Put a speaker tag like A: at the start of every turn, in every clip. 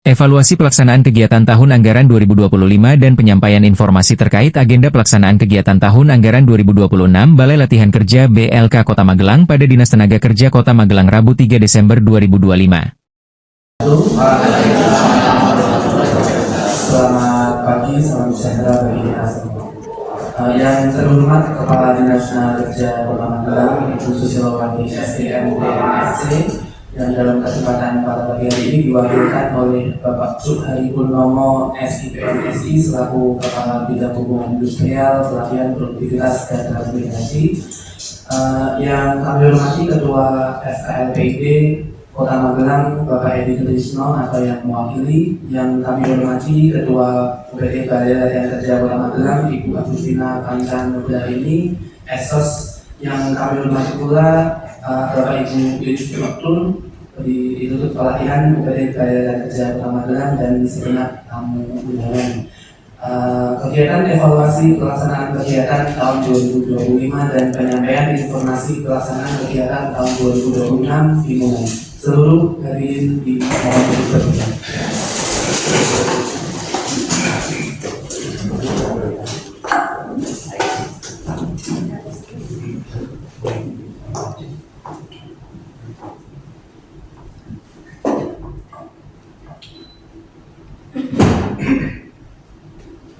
A: Evaluasi pelaksanaan kegiatan tahun anggaran 2025 dan penyampaian informasi terkait agenda pelaksanaan kegiatan tahun anggaran 2026 Balai Latihan Kerja BLK Kota Magelang pada Dinas Tenaga Kerja Kota Magelang Rabu 3 Desember 2025.
B: Selamat pagi, salam sejahtera bagi kita semua. Yang terhormat Kepala Dinas Tenaga Kerja Kota Magelang, Ibu Susilowati SDM DMSC, yang dalam kesempatan pada pagi hari ini diwakilkan oleh Bapak Cuk Hari Purnomo SIPMSI selaku Kepala Bidang Hubungan Industrial, Pelatihan Produktivitas dan Transmigrasi. Yang kami hormati Ketua FKLPID Kota Magelang, Bapak Edi Trisno atau yang mewakili. Yang kami hormati Ketua UPT Balai Latihan Kerja Kota Magelang, Ibu Agustina Pancan Nurdaini, Esos. Yang kami hormati pula Bapak Ibu Instruktur di Institut Pelatihan UPT Balai Latihan Kerja Kota Magelang dan segenap tamu undangan. Kegiatan evaluasi pelaksanaan kegiatan tahun 2025 dan penyampaian informasi pelaksanaan kegiatan tahun 2026 dimulai. Seluruh hadirin di mohon berkenan.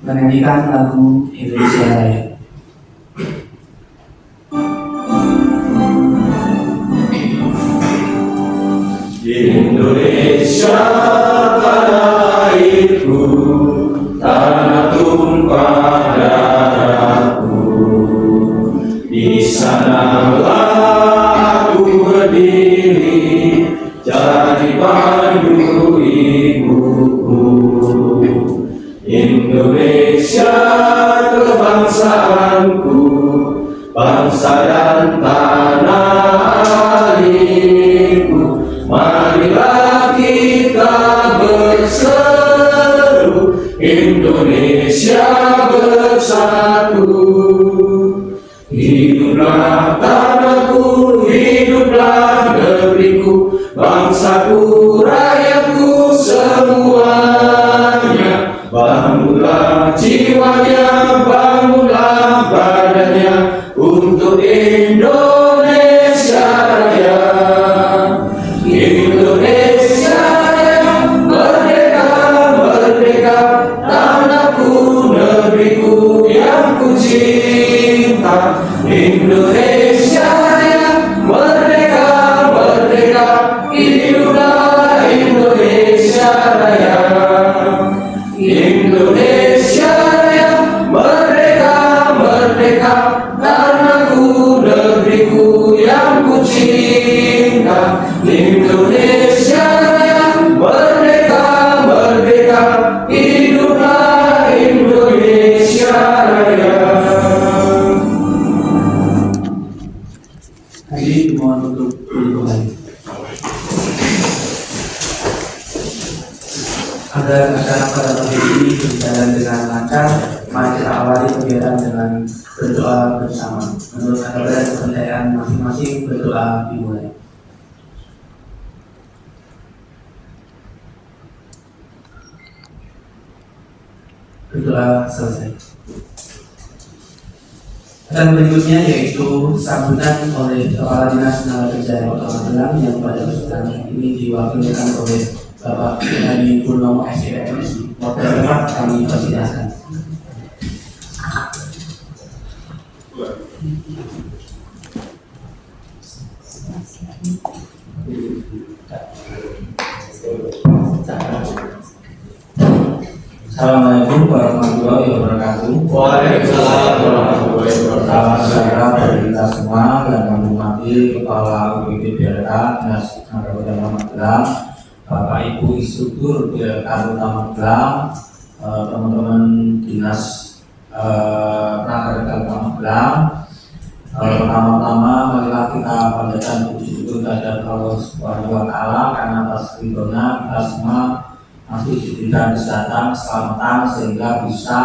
B: Menyanyikan lagu Indonesia Raya.
C: Indonesia tanah airku, tanah tumpah darahku. Di sanalah aku berdiri, jadi pandu ibuku. Indonesia kebangsaanku, bangsa dan tanah airku. Marilah kita berseru, Indonesia bersatu. Hiduplah tanahku, hiduplah negeriku, bangsaku, rakyatku semuanya. Bangunlah jiwanya, bangunlah badannya untuk Indonesia Raya. Indonesia yang merdeka, merdeka, tanahku, negeriku yang ku cinta. Indonesia yang merdeka, merdeka, hiduplah Indonesia Raya. Indonesia yang merdeka, merdeka, tanahku, negeriku yang ku cinta. Indonesia yang merdeka, merdeka, hiduplah Indonesia Raya.
B: Hadirin mohon untuk dimulai. Agar acara pada pagi ini berjalan dengan lancar, mari kita awali kegiatan dengan berdoa bersama. Menurut adat kepercayaan masing-masing, berdoa dimulai. Berdoa selesai. Dan berikutnya yaitu sambutan oleh Kepala Dinas Tenaga Kerja Kota Magelang yang pada kesempatan ini diwakilkan oleh Bapak Hari Purnomo SIPMSI. Waktu kami persilahkan.
D: Assalamualaikum warahmatullahi wabarakatuh.
C: Waalaikumsalam warahmatullahi wabarakatuh.
D: Salam sejahtera bagi kita semua yang menghormati Kepala UPT BLK Dinas Tenaga Kerja Kota Magelang, Bapak Ibu Instruktur BLK Kota Magelang, teman-teman Dinas Tenaga Kerja Kota Magelang. Pertama-tama marilah kita panjatkan puji syukur kepada Allah Subhanahu wa Ta'ala karena atas ridhonya kita semua masih diberikan kesehatan, keselamatan sehingga bisa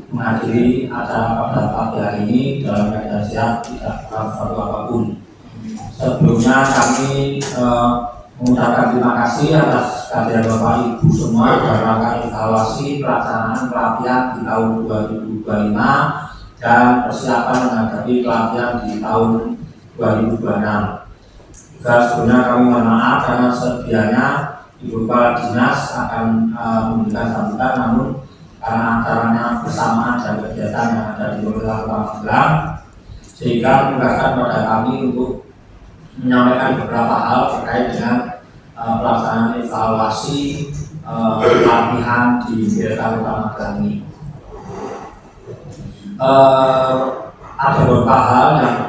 D: menghadiri acara pada pagi hari ini dalam keadaan sehat, tidak kurang suatu apapun. Sebelumnya kami mengucapkan terima kasih atas kehadiran Bapak Ibu semua dalam rangka evaluasi pelaksanaan pelatihan di tahun 2025 dan persiapan menghadapi pelatihan di tahun 2026. Juga sebelumnya kami mohon maaf karena sedianya Ibu Kepala Dinas akan memberikan sambutan, namun karena acaranya bersamaan dan kegiatan yang ada di Wilayah Kota Magelang, sehingga memudahkan pada kami untuk menyampaikan beberapa hal terkait dengan pelaksanaan evaluasi pelatihan di Wilayah Kota Magelang ini. Ada beberapa hal yang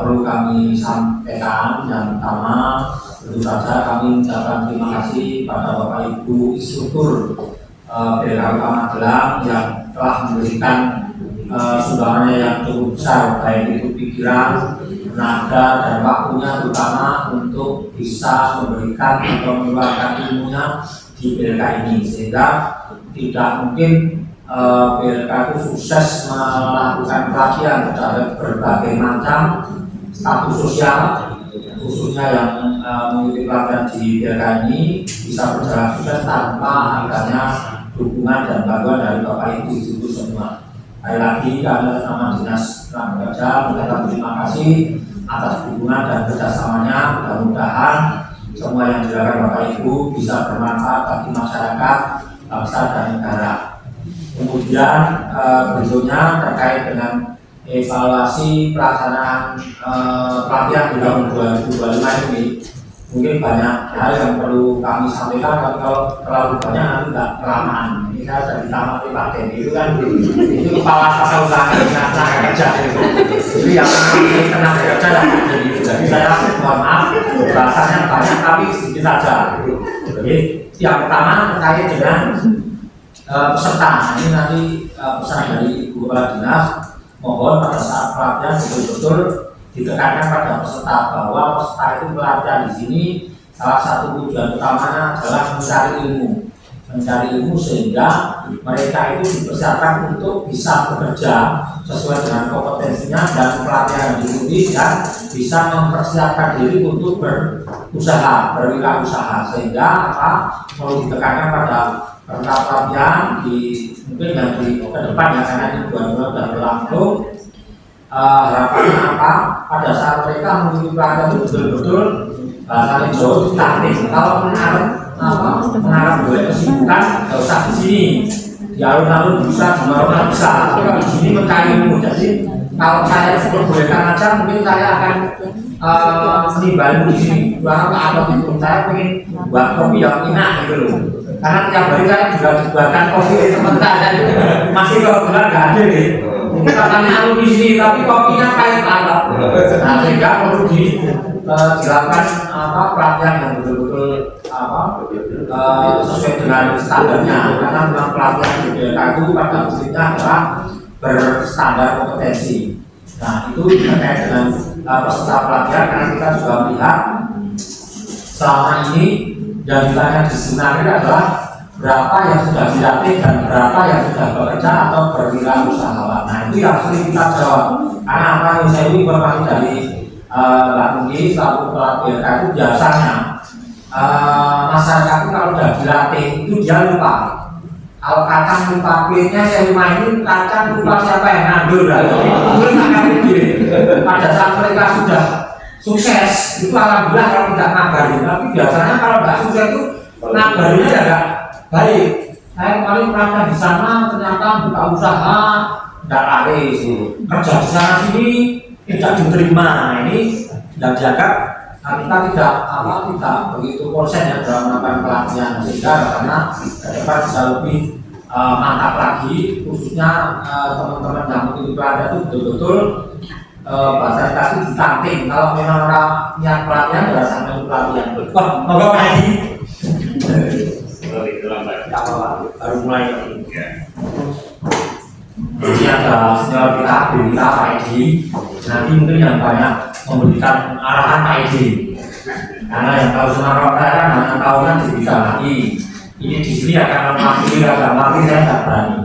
D: perlu kami sampaikan. Yang pertama, tentu saja kami mengucapkan terima kasih pada Bapak Ibu instruktur BLK Kota Magelang yang telah memberikan sumbangannya yang cukup besar, baik itu pikiran, tenaga, dan waktunya, terutama untuk bisa memberikan atau mengeluarkan ilmunya di BLK ini, sehingga tidak mungkin BLK itu sukses melakukan pelatihan terhadap berbagai macam status sosial, khususnya yang mengikuti pelatihan di BLK ini bisa berjalan sukses tanpa adanya dukungan dan bantuan dari Bapak Ibu itu semua. Sekali lagi kami nama Dinas Tenaga Kerja mengucapkan terima kasih atas dukungan dan kerjasamanya. Mudah-mudahan semua yang dilakukan Bapak Ibu bisa bermanfaat bagi masyarakat, bangsa, dan negara. Kemudian berikutnya terkait dengan evaluasi pelaksanaan pelatihan di tahun 2025 ini, mungkin banyak hal yang perlu kami sampaikan, tapi kalau terlalu banyak nanti tidak kelamaan. Ini saya dari tamat Pak Denny itu kan itu kepala tata usaha tenaga kerja itu yang tenaga kerja dan jadi saya mohon maaf bahasanya banyak tapi sedikit saja. Jadi yang pertama terkait dengan peserta. Ini nanti pesan dari Ibu Kepala Dinas, mohon pada saat pelatihan betul-betul ditekankan pada peserta bahwa peserta itu pelatihan di sini salah satu tujuan utamanya adalah mencari ilmu sehingga mereka itu dipersiapkan untuk bisa bekerja sesuai dengan kompetensinya dan pelatihan yang diikuti, dan bisa mempersiapkan diri untuk berusaha, berwirausaha, sehingga perlu ditekankan pada pelatihan di mungkin yang di ke depan ya, karena ini dua-dua sudah berlangsung. Harapannya pada saat mereka mengikuti pelatihan itu betul-betul bahasa Jawa itu taktik. Kalau mengarap boleh kesibukan, nggak usah di sini, di alun-alun bisa, di mana bisa, tapi kalau di sini mencari ilmu. Jadi kalau saya diperbolehkan aja, mungkin saya akan menimba ilmu di sini. Karena ada itu saya pengen buat kopi yang enak gitu loh. Karena tiap hari saya juga dibuatkan kopi dari teman saya, masih kalau bulan nggak ada nih. Kita tanya alumni di sini, tapi kopinya kayak apa? Nah, sehingga perlu dilakukan pelatihan yang betul-betul sesuai dengan standarnya. Karena memang pelatihan di BLK itu pada prinsipnya adalah berstandar kompetensi. Nah, itu terkait dengan peserta pelatihan, karena kita juga melihat selama ini yang ditanya di seminar ini adalah berapa yang sudah dilatih dan berapa yang sudah bekerja atau berwirausahawan. Nah, itu yang sering kita jawab. Karena apa yang saya informasi dari Mbak Nunggi selaku kepala BLK itu biasanya masyarakat itu kalau sudah dilatih itu dia lupa. Kalau kacang lupa kuenya, saya lupa ini kacang lupa siapa yang ngambil. Pada saat mereka sudah sukses itu alhamdulillah kalau tidak ngabarin, tapi biasanya kalau nggak sukses itu ngabarinnya ya nggak baik. Saya kemarin pernah di sana ternyata buka usaha nggak laris, kerja di sana sini tidak diterima. Nah, ini yang jaga kita tidak begitu konsen ya dalam melakukan pelatihan, sehingga karena ke depan bisa lebih mantap lagi, khususnya teman-teman yang mengikuti pelatihan itu betul-betul bahasa kasih ditanting. Kalau memang orang niat pelatihan ya sampai pelatihan. Wah, moga lagi. Baru mulai. Ini ada senior kita, Pak Edi. Nanti mungkin yang banyak memberikan arahan Pak Edi. Karena yang tahu Semarang kan hanya tahunan bisa lagi. Ini di sini akan mewakili agak mati saya tidak berani.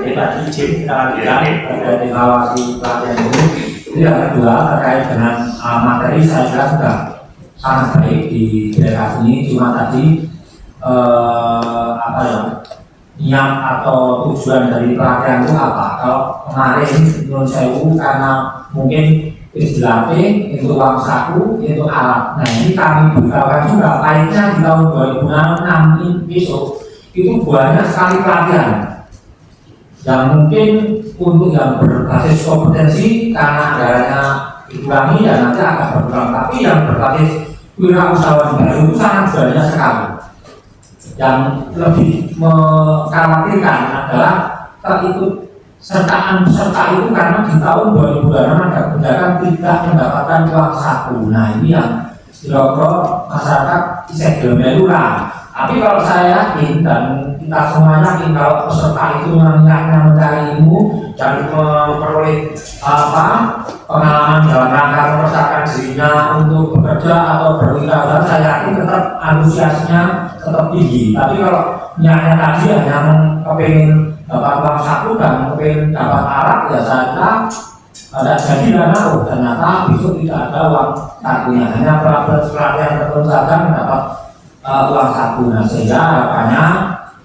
D: Tadi izin kita lanjutkan pada evaluasi pelatihan ini. Yang kedua terkait dengan materi, saya kira sudah sangat baik di daerah ini. Cuma tadi apa ya, niat atau tujuan dari pelatihan itu apa? Kalau kemarin menurut saya karena mungkin dilatih itu uang saku, itu alat. Nah ini kami beritahukan juga lainnya di tahun 2006 ini besok itu banyak sekali pelatihan yang mungkin untuk yang berbasis kompetensi karena anggarannya dikurangi dan nanti akan berkurang, tapi yang berbasis wirausahawan baru itu sangat banyak sekali. Yang lebih mengkhawatirkan adalah terikut sertaan peserta itu karena di tahun 2006 ada kebijakan tidak mendapatkan uang saku. Nah ini yang kira-kira masyarakat bisa dilembelurah. Tapi kalau saya yakin dan kita semua yakin kalau peserta itu niatnya mencari ilmu dan memperoleh pengalaman dalam rangka mempersiapkan dirinya untuk bekerja atau berwirausaha, saya yakin tetap antusiasnya tetap tinggi. Tapi kalau niatnya tadi hanya kepingin dapat uang saku dan kepingin dapat alat, ya saya kira ada jadi dana, ternyata besok tidak ada uang sakunya, hanya pelatihan tertentu saja mendapat uang saku. Nah sehingga harapannya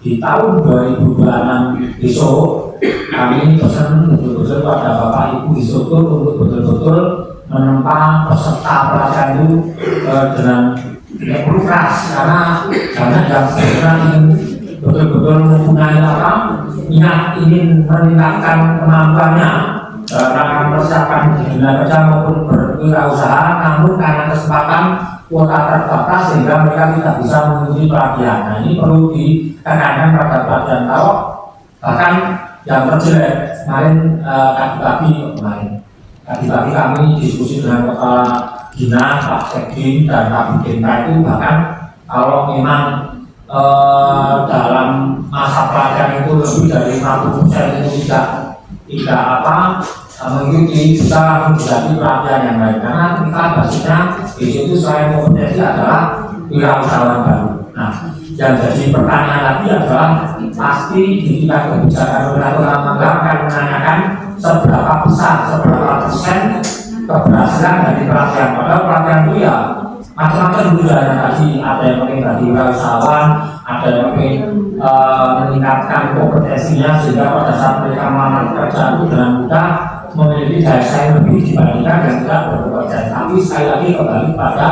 D: di tahun 2026 besok kami pesan betul-betul pada Bapak Ibu instruktur untuk betul-betul menempa peserta pelatihan itu dengan perlu keras, karena banyak yang sebenarnya ingin betul-betul mempunyai niat ingin meningkatkan kemampuannya dalam mempersiapkan di dunia kerja maupun berwirausaha, namun karena kesempatan kuota terbatas sehingga mereka tidak bisa mengikuti pelatihan. Nah ini perlu ditekankan pada pelatihan. Kalau bahkan yang terjelek kemarin tadi pagi kami diskusi dengan kepala dinas, Pak Sekjen dan Pak Bidinka itu bahkan kalau memang dalam masa pelatihan itu lebih dari 50% itu tidak mengikuti, bisa menjadi pelatihan yang baik, karena kita basisnya di situ selain kompetensi adalah wirausahawan baru. Nah, yang jadi pertanyaan lagi adalah pasti di tingkat kebijakan pemerintah Magelang akan menanyakan seberapa besar, seberapa persen keberhasilan dari pelatihan. Padahal pelatihan itu ya macam-macam budaya tadi, ada yang penting dari wirausahawan, ada yang penting meningkatkan kompetensinya sehingga pada saat mereka melamar kerja itu dengan mudah memiliki daya saing lebih dibandingkan dan tidak berpekerjaan. Tapi sekali lagi kembali pada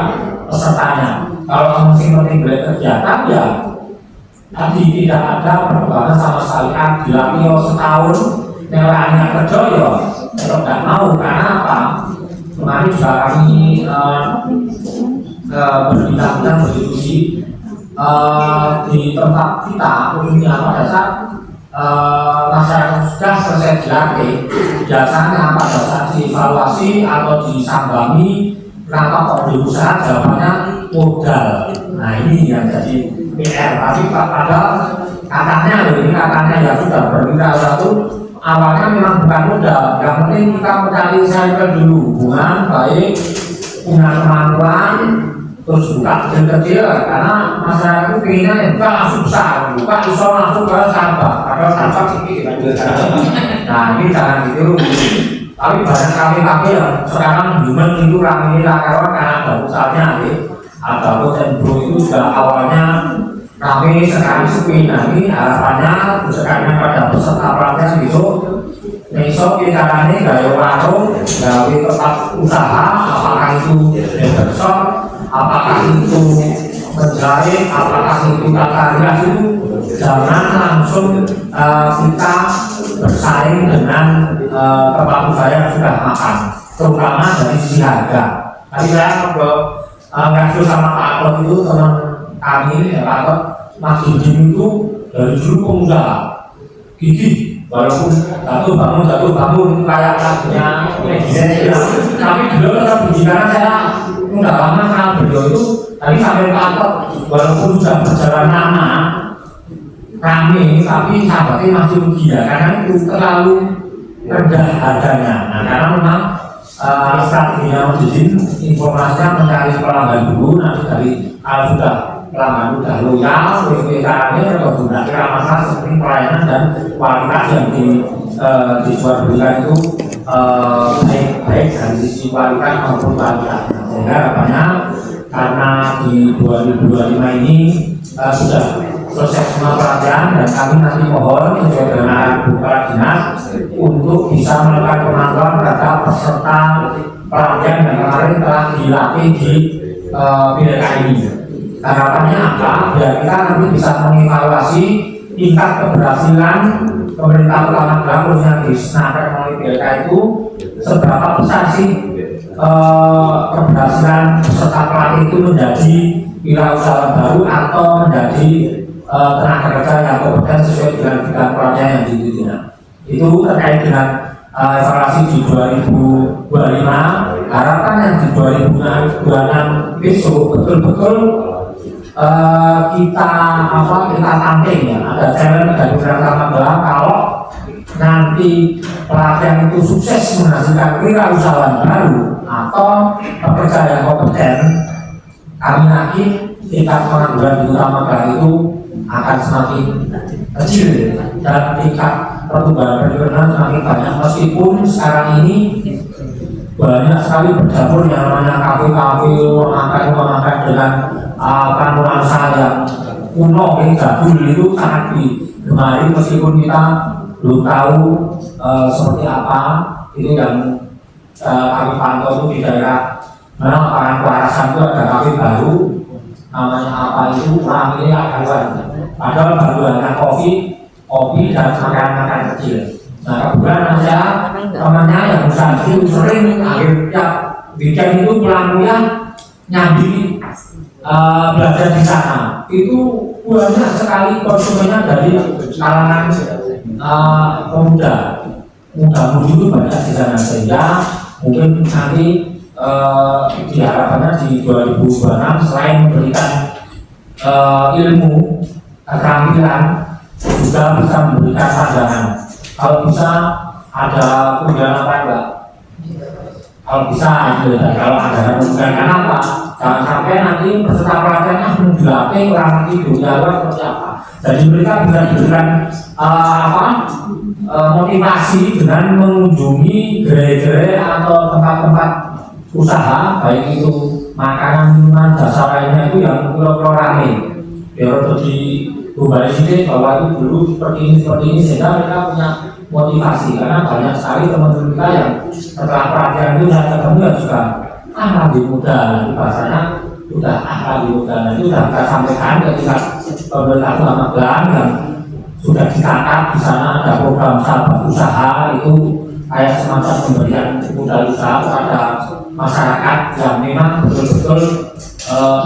D: pesertanya. Kalau masing penting dari kegiatan ya tadi tidak ada perkembangan sama sekali. Dilatih setahun nilainya kerja ya kalau tidak mau, karena apa? Kemarin juga kami berbincang berdiskusi di tempat kita umumnya pada saat masyarakat sudah selesai dilatih, biasanya pada saat dievaluasi atau disambami kenapa kok diusaha, jawabannya modal. Nah ini yang jadi PR. Tapi pada katanya ya sudah berwirausaha itu awalnya memang bukan modal, yang penting kita mencari sampel dulu, hubungan baik, punya kemampuan, terus buka kecil-kecil, karena masyarakat itu pengennya buka langsung besar, buka bisa langsung ke Starbucks, padahal Starbucks sedikit. Nah ini jangan ditiru. Tapi banyak kafe-kafe yang sekarang human itu ramai karena ada pusatnya, ada Hotel Bro itu sudah awalnya ramai, sekarang sepi. Nah ini harapannya sekarang pada peserta pelatihan besok kita ini gaya warung, gaya tempat usaha, apakah itu barbershop, apakah itu menjahit, apakah itu tata rias, itu jangan langsung kita bersaing dengan tempat usaha yang sudah makan, terutama dari sisi harga. Tadi saya ngobrol sama Pak Akot itu, teman kami, Pak Akot, Mas Dudin itu dari dulu pengusaha gigi, walaupun jatuh bangun kayak lagunya presiden, tapi beliau tetap gigi. Karena saya udah lama kenal beliau itu, tadi sampai Pak Akot walaupun sudah berjalan lama kami, tapi sahabatnya masih rugi ya, karena itu terlalu rendah harganya. Nah karena memang strateginya Mas Dudin informasinya mencari pelanggan dulu, nanti dari kalau sudah pelanggan sudah loyal, caranya menggunakan masalah seperti pelayanan dan kualitas yang dijual belikan itu baik dari sisi kualitas maupun kualitas. Sehingga harapannya karena di 2025 ini sudah selesai semua pelatihan dan kami nanti mohon sesuai dengan Bu Kepala Dinas untuk bisa melakukan pemantauan terhadap peserta pelatihan yang kemarin telah dilatih di BLK ini. Harapannya apa? Biar kita nanti bisa mengevaluasi tingkat keberhasilan pemerintah Kota Magelang khususnya di Snaker melalui BLK itu seberapa besar sih keberhasilan peserta pelatih itu menjadi wirausahawan baru atau menjadi tenaga kerja yang kompeten sesuai dengan bidang pelatihan yang diikuti. Itu terkait dengan evaluasi di 2025. Harapan yang di 2026 besok betul-betul kita tanding ya, ada challenge dari Kota Magelang kalau nanti pelatihan itu sukses menghasilkan wirausahawan baru atau pekerja yang kompeten, kami yakin tingkat pengangguran di Kota Magelang itu akan semakin kecil dan tingkat pertumbuhan perekonomian semakin banyak, meskipun sekarang ini banyak sekali berjamur yang namanya kafe-kafe, makan dengan nuansa yang kuno, jadul itu sangat digemari meskipun kita belum tahu seperti apa itu yang kami pantau itu di daerah mana Pelayasan itu ada kafe baru namanya apa itu orang ini akan padahal baru hanya kopi dan makan kecil. Nah kebetulan saya temannya yang usaha itu sering akhirnya weekend itu pulang kuliah nyambi belajar di sana. Itu banyak sekali konsumennya dari kalangan muda-mudi itu banyak di sana, sehingga mungkin nanti diharapkannya di 2026 selain memberikan ilmu keterampilan juga bisa memberikan pandangan. Kalau bisa ada kemudahan apa enggak? Kalau bisa kalau ada kemudahan apa? Jangan sampai nanti peserta pelatihan dilatih orang nanti dunia luar seperti apa. Jadi mereka bisa diberikan motivasi dengan mengunjungi gerai-gerai atau tempat-tempat usaha, baik itu makanan, minuman, jasa lainnya itu yang pulau-pulau rame. Biar jadi kembali sini bahwa itu dulu seperti ini sehingga mereka punya motivasi, karena banyak sekali teman-teman kita yang setelah pelatihan itu saya ketemu yang juga lebih muda, bahasanya udah lebih muda. Nah itu sudah kita sampaikan ketika pemerintah Kota Magelang yang sudah dicatat di sana ada program sahabat usaha itu kayak semacam pemberian modal usaha kepada masyarakat yang memang betul-betul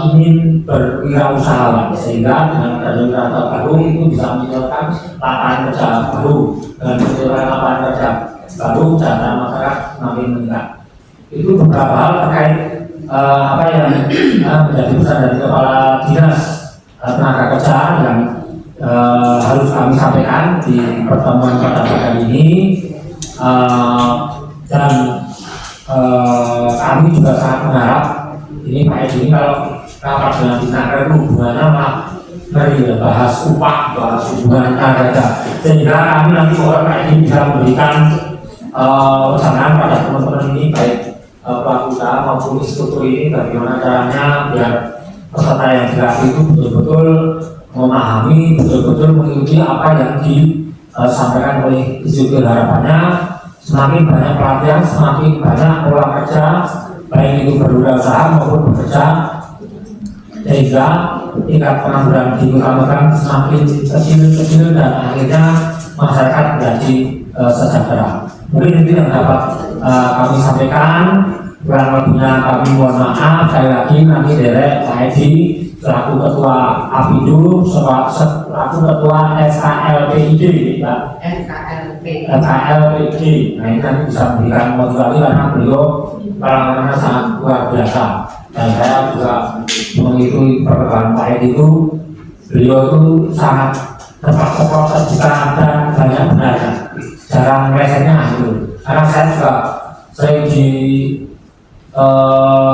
D: ingin berwirausaha, sehingga dengan adanya wirausaha baru itu bisa menyediakan lapangan kerja baru, dengan menyediakan lapangan kerja baru jasa masyarakat semakin meningkat. Itu beberapa hal terkait apa yang menjadi pesan dari Kepala Dinas Tenaga Kerja yang harus kami sampaikan di pertemuan pada kali ini, dan kami juga sangat mengharap ini Pak Edi kalau rapat dengan Dinaker itu hubungannya malah bahas upah, bahas hubungan kerja, sehingga kami nanti mohon Pak Edi bisa memberikan pesanan pada teman-teman ini baik pelaku usaha maupun instruktur ini bagaimana caranya biar peserta yang dilatih itu betul-betul memahami, betul-betul mengikuti apa yang disampaikan oleh instruktur. Harapannya semakin banyak pelatihan, semakin banyak peluang kerja, baik itu berwirausaha maupun bekerja, sehingga tingkat pengangguran di Kota Magelang semakin kecil dan akhirnya masyarakat menjadi sejahtera. Mungkin itu yang dapat kami sampaikan. Kurang lebihnya kami mohon maaf. Sekali lagi nanti derek Pak Edi selaku ketua APIDU, selaku ketua SKLPID, SKLPID. Nah ini nanti bisa memberikan motivasi karena beliau pengalamannya sangat luar biasa. Dan saya juga mengikuti perkembangan Pak Edi itu, beliau itu sangat tepat-tepat, terbuka dan banyak benarnya. Jarang melesetnya itu. Karena saya juga sering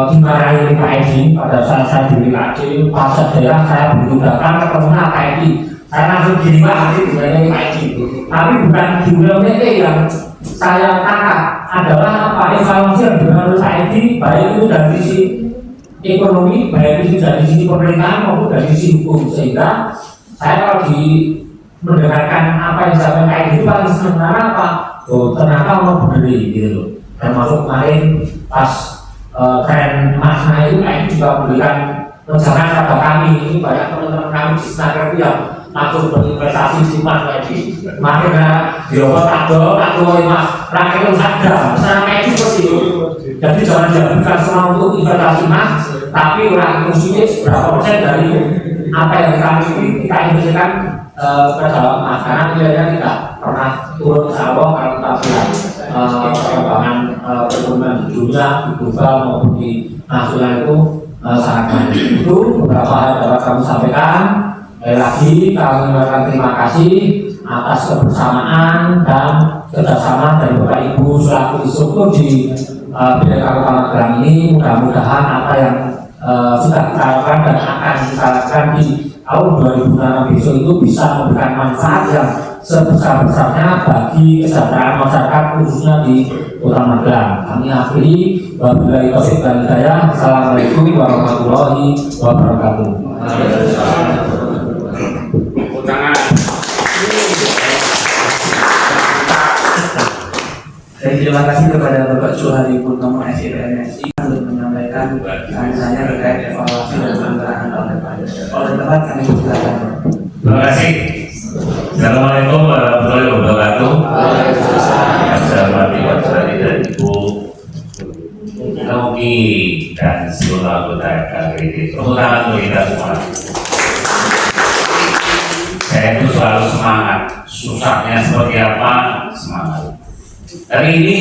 D: dimarahi Pak Edi pada saat saya di WKD pas daerah saya bertugaskan ketemu Pak Edi, saya langsung gini Pak Edi Pak Edi. Tapi bukan diulang yang saya tangkap adalah apa evaluasi yang dilakukan Pak Edi, baik itu dari sisi
E: ekonomi, baik itu dari sisi pemerintahan maupun dari sisi hukum. Sehingga saya kalau mendengarkan apa yang disampaikan kayak gitu paling senang karena apa? Oh ternyata mau berdiri gitu loh. Termasuk kemarin pas tren emas naik itu kayak juga memberikan rencana kepada kami. Ini banyak teman-teman kami di Senayan itu yang langsung berinvestasi di emas kayak di makanya di Lombok takdo emas rakyat itu sadar sana kayak itu pasti. Jadi jangan bukan semua untuk investasi emas, tapi orang fungsinya berapa persen dari apa yang kita investasikan ke dalam emas. Karena nilainya tidak pernah turun insya Allah kalau kita lihat perkembangan perekonomian di dunia, di global maupun di nasional itu sangat banyak. Itu beberapa hal yang dapat kami sampaikan. Lagi kami mengucapkan terima kasih atas kebersamaan dan kerjasama dari Bapak Ibu selaku instruktur di BLK Kota Magelang ini. Mudah-mudahan apa yang sudah kita lakukan dan akan kita lakukan di tahun 2006 besok itu bisa memberikan manfaat yang sebesar-besarnya bagi kesejahteraan masyarakat khususnya di Kota Magelang. Kami akhiri, wabillahi taufiq wal hidayah. Assalamualaikum warahmatullahi wabarakatuh.
B: Saya terima kasih kepada Bapak Suhadi Purnomo SIPMSI untuk menyampaikan saya terkait evaluasi dan penyelenggaraan tahun depan. Oleh tempat kami silakan.
F: Terima kasih. Assalamualaikum warahmatullahi wabarakatuh. Saya hormati Bapak dan Ibu Nomi dan seluruh anggota KPD. Tepuk tangan untuk kita semua. Saya itu selalu semangat. Susahnya seperti apa, semangat. Hari ini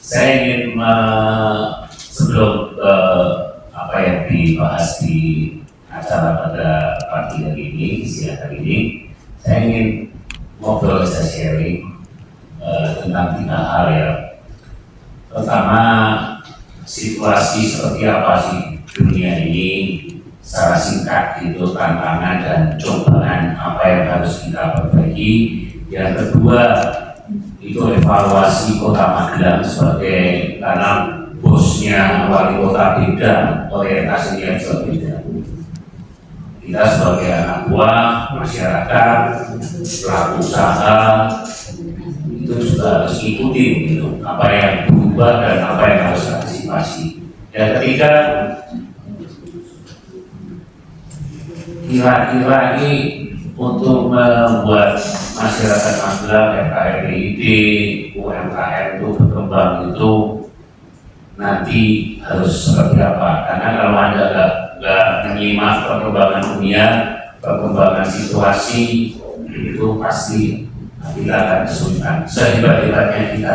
F: saya ingin sebelum apa yang dibahas di acara pada pagi hari ini, siang hari ini, saya ingin ngobrol, saya sharing tentang 3 hal ya. Pertama, situasi seperti apa sih dunia ini secara singkat itu, tantangan dan cobaan apa yang harus kita perbaiki. Yang kedua, itu evaluasi Kota Magelang sebagai, karena bosnya wali kota beda, orientasinya juga beda. Kita sebagai anak buah, masyarakat, pelaku usaha itu juga harus ikuti gitu, apa yang berubah dan apa yang harus antisipasi. Yang ketiga, kira-kira ini untuk membuat masyarakat Magelang, FKRID, UMKM itu berkembang itu nanti harus seperti apa? Karena kalau Anda nggak menyimak perkembangan dunia, perkembangan situasi itu pasti kita akan kesulitan. Sehebat-hebatnya kita,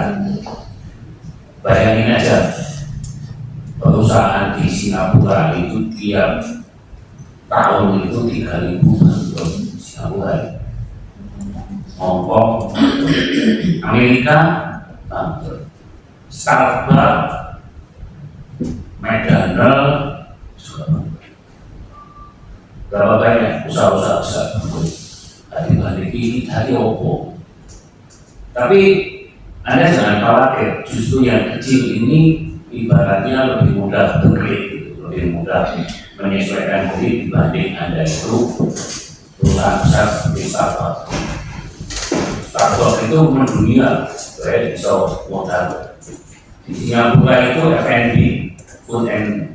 F: bayangin aja perusahaan di Singapura itu tiap tahun itu 3.000 bangkrut. Singapura, Hongkong, Amerika bangkrut, Starbucks, McDonald's juga bangkrut. Berapa banyak usaha-usaha besar bangkrut? Balik ini dari Oppo. Tapi Anda jangan khawatir, justru yang kecil ini ibaratnya lebih mudah bergerak, gitu, lebih mudah menyesuaikan diri dibanding Anda itu perusahaan besar seperti Starbucks. Starbucks itu mendunia, saya bisa modal. Di Singapura itu F&B, food and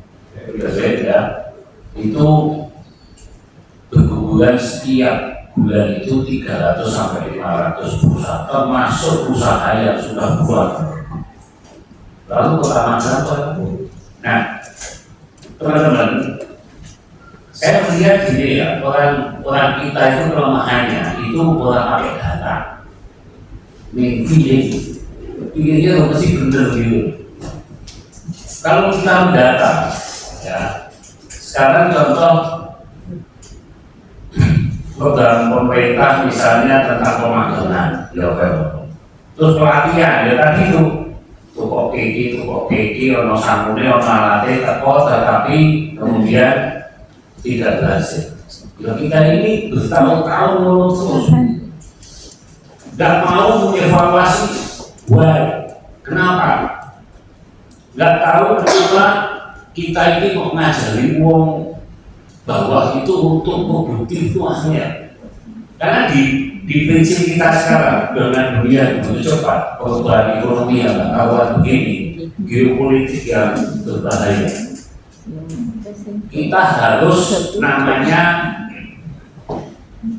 F: beverage ya, itu berguguran setiap bulan itu 300 sampai 500 perusahaan, termasuk usaha yang sudah buat. Lalu Kota Magelang, nah teman-teman, saya melihat gini ya, orang kita itu kelemahannya itu orang pakai data, pikirnya mesti bener gitu. Kalau kita mendata, ya sekarang contoh program pemerintah misalnya tentang pemagangan, ya terus pelatihan, ya tadi itu tukok keki, ono sangune, ono alatnya, teko, tetapi kemudian tidak berhasil. Ya kita ini bertahun-tahun terus nggak mau mengevaluasi, why? Kenapa? Nggak tahu kenapa kita ini kok ngajari wong bahwa itu untuk produktif itu akhirnya. Karena di prinsip kita sekarang dengan dunia begitu cepat, perubahan ekonomi yang awal begini, geopolitik yang berbahaya, kita harus namanya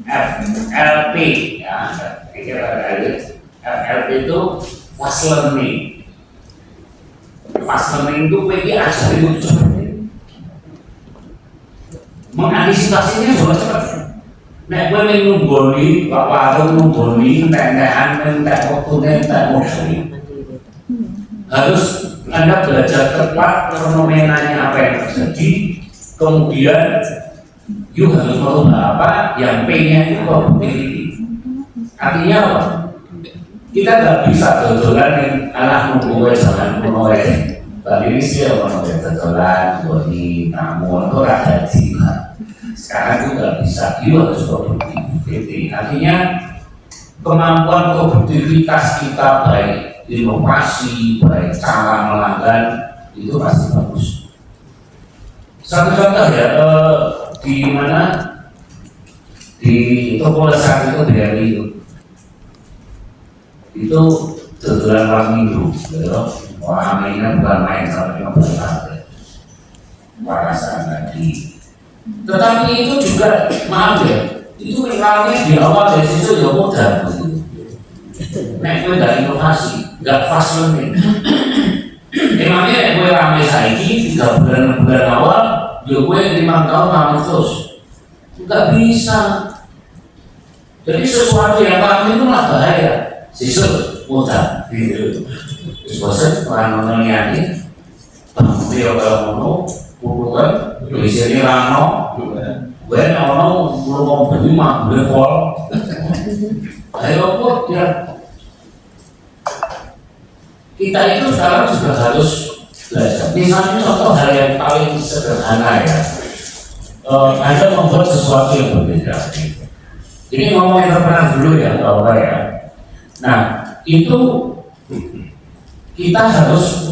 F: FLP, ya, FLP itu fast learning. Fast learning itu PG aja itu cepat, mengantisipasinya juga cepat. Nek kowe ning nunggoni Pak Warung nunggoni entek-entekan entek waktune entek mobil. Harus Anda belajar tepat fenomenanya apa yang terjadi, kemudian you harus merubah apa yang P-nya itu productivity. Artinya apa? Kita nggak bisa dodolan yang anak nunggu jangan kuno Bali ini sih orang dodolan, boni, namun itu rada jiwa. Sekarang juga bisa, you harus produktiviti. Artinya kemampuan produktivitas kita baik inovasi, baik cara melanggan itu pasti bagus. Satu contoh ya, di mana di toko lesat itu dari itu dodolan malam minggu, gitu. Orang mainnya bukan main sampai 15 tahun, warasan lagi. Tetapi itu juga maaf ya, itu misalnya di awal dari situ ya mudah begitu. Nek gue gak inovasi, gak fast learning. Emangnya gue rame saiki 3 bulan awal, ya gue 5 tahun rame terus. Gak bisa. Jadi sesuatu yang rame itu malah bahaya. Sisut mudah gitu. Terus bosan orang nontonnya dia kalau ukuran, tulisannya rano, gue orang belum beli mah beli pol, ayo kok ya. Kita itu sekarang juga harus belajar. Misalnya contoh hal yang paling sederhana ya, Anda membuat sesuatu yang berbeda. Ini ngomong entrepreneur dulu ya, kalau ya. Nah itu kita harus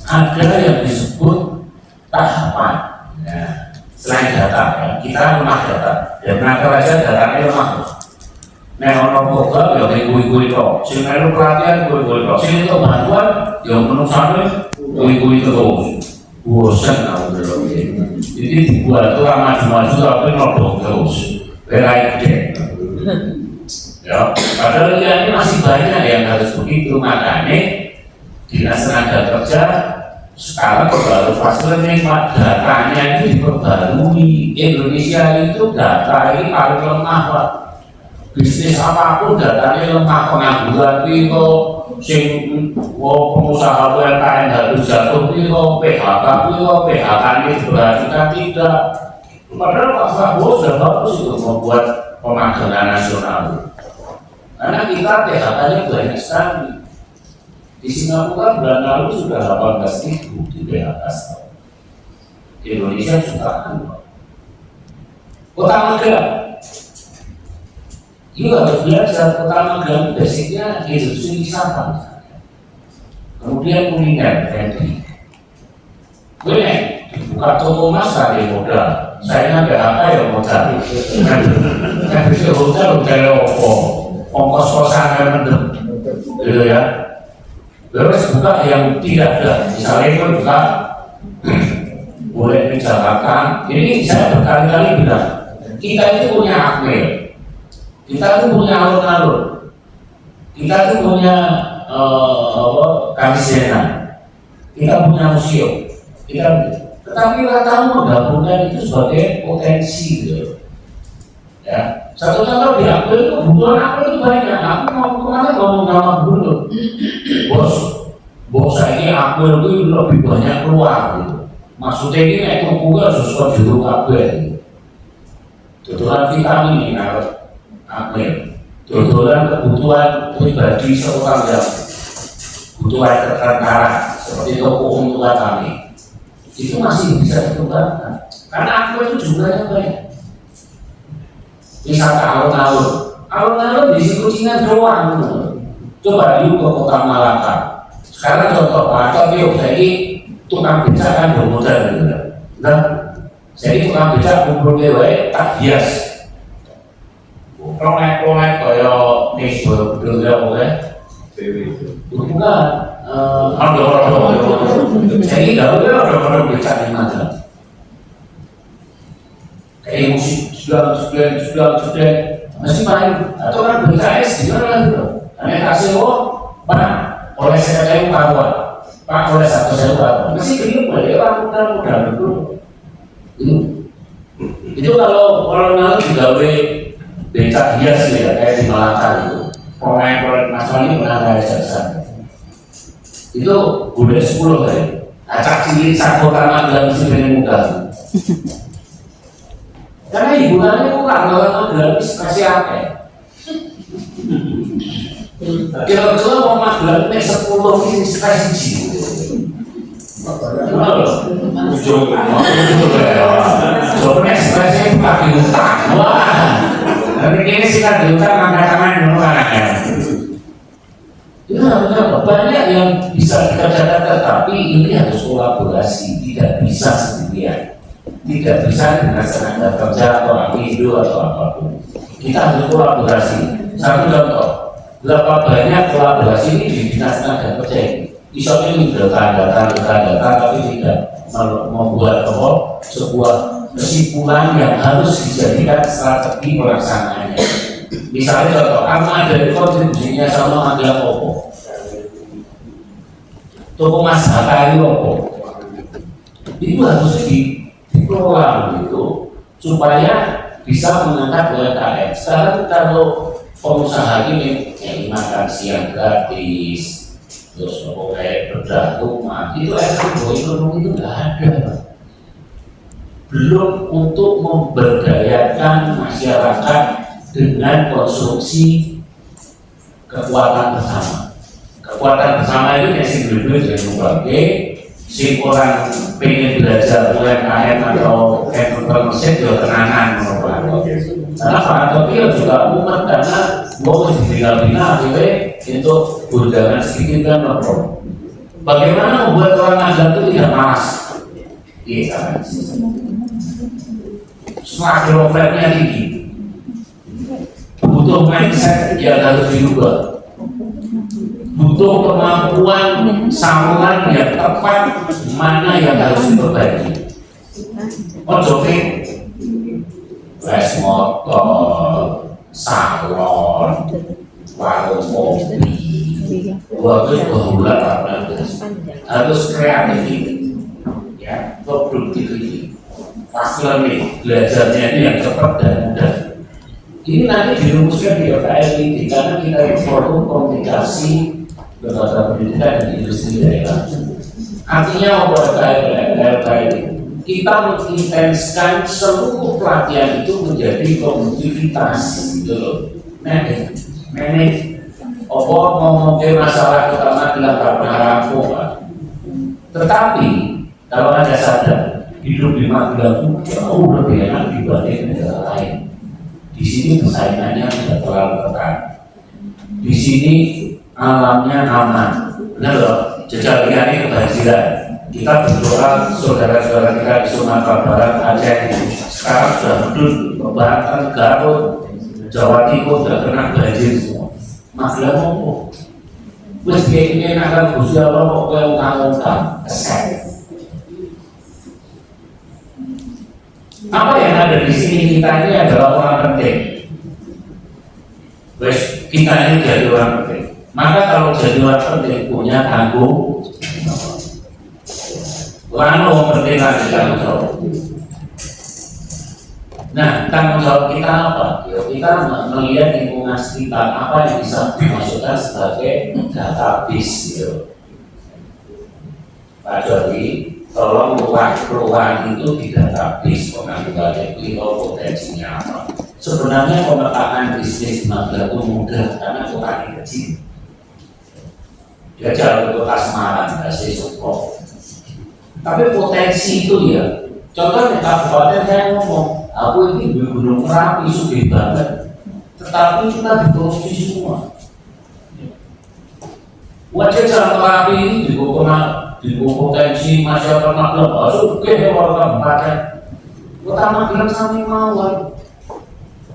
F: ada yang disebut tahapan. Ya. Selain data, ya, kita lemah data. Ya menakar aja datanya lemah. Nah, orang program ya kui-kui kok. Sing melu pelatihan kui-kui kok. Sing itu bantuan yang menurut saya kui-kui terus. Bosan aku dulu. Jadi dibuat tuh maju-maju tapi nodong terus. Berai gede. Ya, padahal ini masih banyak yang harus begitu. Makanya Dinas Tenaga Kerja sekarang baru fast learning, datanya itu diperbarui. Indonesia itu data ini paling lemah Pak. Bisnis apapun datanya lemah, pengangguran itu, sing pengusaha UMKM harus jatuh itu, PHK itu, PHK ini berarti tidak. Padahal Pak Prabowo sudah bagus itu membuat pemagangan nasional. Karena kita PHK-nya banyak sekali. Di Singapura bulan lalu sudah 18.000 di PHK. Di Indonesia jutaan. Kota Magelang, you harus belajar. Kota Magelang basicnya industri wisata. Kemudian kuliner, vending. Gue buka toko mas dari modal. Saya PHK ya modal. Kan bisa hotel opo, ongkos kosan yang mendem, gitu ya. Terus buka yang tidak ada, misalnya itu buka boleh menjalankan. Ini saya berkali-kali bilang, kita itu punya akmil, kita itu punya alun-alun, kita itu punya kamisenan, kita punya museum, tetapi rata menggabungkan itu sebagai potensi gitu. Ya, satu contoh di akmil itu kebutuhan akmil itu banyak. Aku mau kemana ngomong sama dulu, bos saya ini akmil itu lebih banyak keluar gitu. Maksudnya ini naik tubuh harus sesuai jeruk akmil. Tutulan vitamin ini harus akmil. Tutulan kebutuhan pribadi seorang yang butuh air terkara seperti toko untuk kami. Itu masih bisa dikembangkan karena akmil itu jumlahnya banyak. Wisata alun-alun di situ Kucingan doang. Coba yuk ke Kota Malaka. Sekarang contoh Pak, yuk jadi
E: tukang becak kan bermodal gitu kan. Nah, jadi tukang becak kumpul wae tak hias. Proyek-proyek kaya nih betul ya boleh. Bukan, jadi kalau dia orang becak di mana? Kayak musik juga, masih main atau kan becak es di mana gitu? Aneh kasih Pak, oleh saya kawan, Pak oleh satu saya kawan, masih keliru boleh orang muda dulu. Itu kalau nanti juga becak hias ya kayak di Malaka itu. Proyek nasional ini pernah saya jelasan. Itu udah 10 kali. Acak cilik sakota Magelang mesti pengen muda. Karena hiburannya kok Magelang kasih apa? Kira-kira mau Magelang ini 10 ini strategi. Soalnya strategi pakai utang. Wah, tapi ini sih kan diutang angkat-angkat dulu kan. Ya, banyak yang bisa dikerjakan, tetapi ini harus kolaborasi, tidak bisa sendirian, tidak bisa dengan tenaga kerja atau apindo atau apapun. Kita harus kolaborasi. Satu contoh, berapa banyak kolaborasi ini di dinas tenaga kerja ini? Misalnya ini data, tapi tidak membuat sebuah kesimpulan yang harus dijadikan strategi pelaksanaannya. Misalnya contoh, ada kontribusinya sama Magelang Opo, toko Mas Hatta Opo, itu harus dikelola begitu supaya bisa mengangkat UMKM. Sekarang kalau pengusaha ini yang makan siang gratis, terus kayak bedah rumah, itu ekonomi itu nggak ada. Belum untuk memberdayakan masyarakat dengan konstruksi kekuatan bersama. Kekuatan bersama itu yang single-duit yang berbagai, si orang pengen belajar UMKM atau entrepreneurship juga kenangan menurut. Karena Pak Tokyo juga umat karena mau ditinggal-tinggal untuk undangan sedikit kan lapor. Bagaimana membuat orang Magelang itu tidak malas? Iya kan? Semakin overnya tinggi, butuh mindset yang harus diubah, butuh kemampuan sambungan yang tepat mana yang harus diperbaiki. Oke, les motor, salon, warung kopi, harus kreatif, ya, produktivity. Pasti nih belajarnya ini yang cepat dan mudah. Ini nanti dirumuskan di OKLID karena kita ini forum komunikasi lembaga pendidikan dan industri daerah. Artinya OKLID kita mengintenskan seluruh pelatihan itu menjadi produktivitas gitu loh. Manage mau masalah utama adalah karena rampung, tetapi kalau Anda sadar hidup di Magelang jauh lebih enak dibanding negara lain. Di sini persaingannya tidak terlalu ketat. Di sini alamnya aman. Benar loh, jejak ini kebahagiaan. Kita berdoa saudara-saudara kita di Sumatera Barat, Aceh sekarang sudah berdun, Banten, Garut, Jawa Timur sudah kena banjir semua. Magelang ngomong, wes kayak ini akan Gusti Allah kok yang utang-utang, kesel. Apa yang ada di sini kita ini adalah orang penting. Wes kita ini jadi orang penting. Maka kalau jadi orang penting punya tanggung orang penting lagi tanggung jawab. Nah, tanggung jawab kita apa? Ya, kita melihat lingkungan sekitar apa yang bisa dimasukkan sebagai database gitu. Pak Jody, tolong peluang itu di database pengangguran itu potensinya apa. Sebenarnya pemetaan bisnis Magelang itu mudah karena kota kecil. Dia jauh ke kota Semarang, kasih support. Tapi potensi itu ya, contohnya kabupaten saya ngomong, aku ini di Gunung Merapi sugih banget, tetapi kita dikorupsi semua. Wajah Jalan Merapi ini juga
F: di potensi masyarakat Magelang masuk ke warga kabupaten Kota Magelang sami mawon.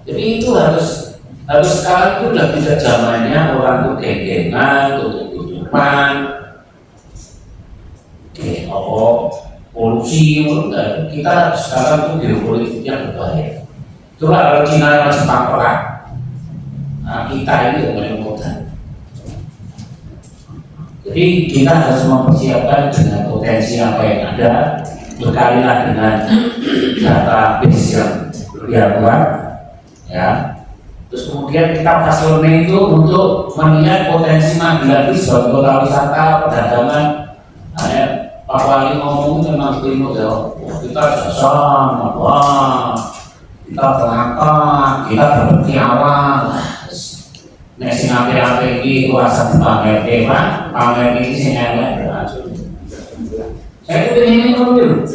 F: Jadi itu harus sekarang itu udah tidak zamannya orang tuh geng-gengan, tutup-tutupan, polusi. Kita sekarang tuh geopolitiknya berbahaya. Coba kalau Cina yang Jepang perang, nah, kita ini yang modal. Jadi kita harus mempersiapkan dengan potensi apa yang ada, berkalilah dengan database yang lebih kuat, ya. Terus kemudian kita fasilitasi itu untuk melihat potensi Magelang sebagai kota wisata, perdagangan. Nah, Pak Wali ngomong memang primo ya, kita jasan, wah, kita berangkat, kita berbagi awal. Nek sing apik-apik iki kuasa dipamerke, Pak. Pamer iki sing elek. Saya pengen ngono lho.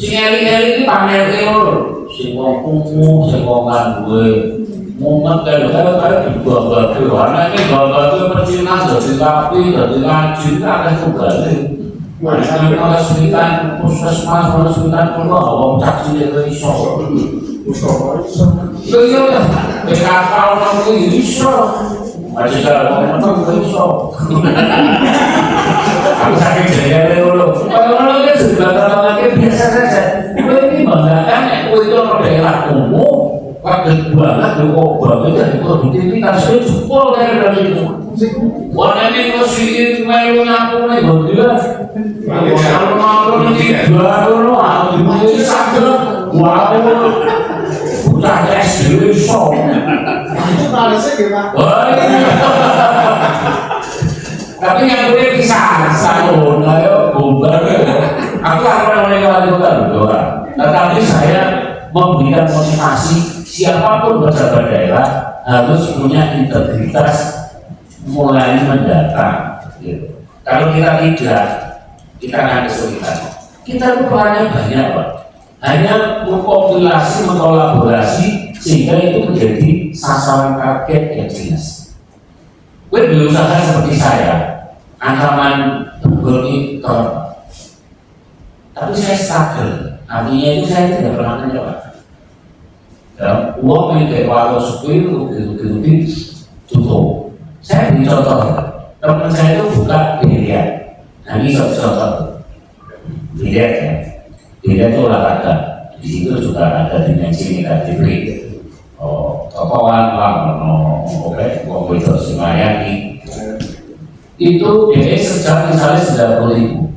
F: Sing elek-elek iki pamerke ngono. Sing wong kumuh, sing wong duwe. Mumet kalau dibawa-bawa warna ini bawa-bawa percinan dari kapi, dari ngaji, akan kembali. Kalau suntikan puskesmas, kalau suntikan pulau, orang caci itu iso. Iya, PKK orang itu iso. Masih kalau orang itu iso. Aku sakit jaya dulu. Kalau itu sudah terlalu biasa saja. Ini banggakan, itu orang daerah umum. Kaget banget, kok banget dari produktivitas itu jempol dari itu. Warna ini masih melu nyapu nih, gila. Kalau mau nanti baru aku dimulai sakit, wow, udah SD show.
C: Itu balasnya gimana?
F: Tapi yang gue bisa salon, ayo bubar. Aku akan menikah bukan, tetapi saya memberikan motivasi. Siapapun pejabat daerah harus punya integritas mulai mendatang. Gitu. Kalau kita tidak, kita akan kesulitan. Kita itu perannya banyak, Pak. Hanya mengkompilasi, mengkolaborasi sehingga itu menjadi sasaran target yang jelas. Gue berusaha seperti saya, ancaman bergolongi tapi saya struggle. Artinya itu saya tidak pernah menjawab. Uang yang kayak warga supir begitu tutup. Saya beri contoh, teman saya itu buka biliar. Nah ini contoh biliar ya. Biliar itu olahraga. Di situ juga ada dimensi negatif. Tokoan lah, oke, uang itu semayani. Itu dia sejak misalnya 90.000,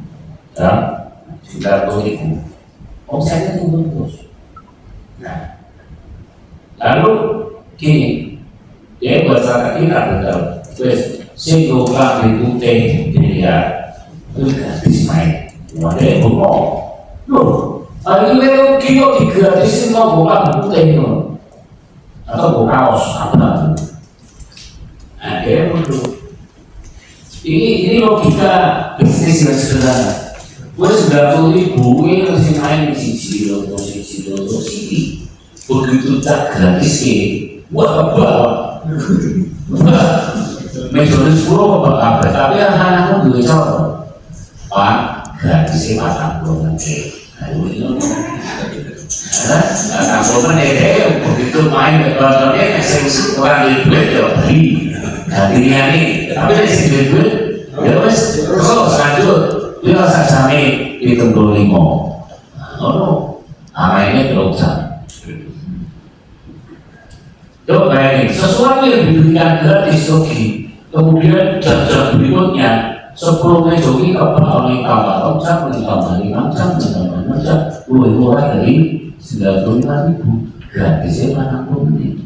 F: ya, 90.000. Omsetnya turun terus. Nah. Lalu gini, dia bahasa kita betul. Terus singgunglah di putih dia itu gratis main. Wadah bengok. Loh, ini memang kilo digratisin mau buka putih itu atau buka kaos apa? Nah, dia perlu. Ini logika bisnis yang sederhana. Gue 90.000 ini masih main di sisi sini. Begitu tak gratis wah mencuri 10 apa tapi anak-anakmu juga contoh Pak gratis pasang belum begitu main contohnya esensi orang di duit ya beli hatinya nih tapi dari segi duit ya wes terus lanjut dia rasa sami di tempat 5 namanya terusan. Coba bayangin, sesuatu yang diberikan gratis Jogi, kemudian jam-jam berikutnya 10 Jogi kepala oleh tambah omset, menambah 5 jam, lebih murah dari 95.000 gratisnya mana pun ini.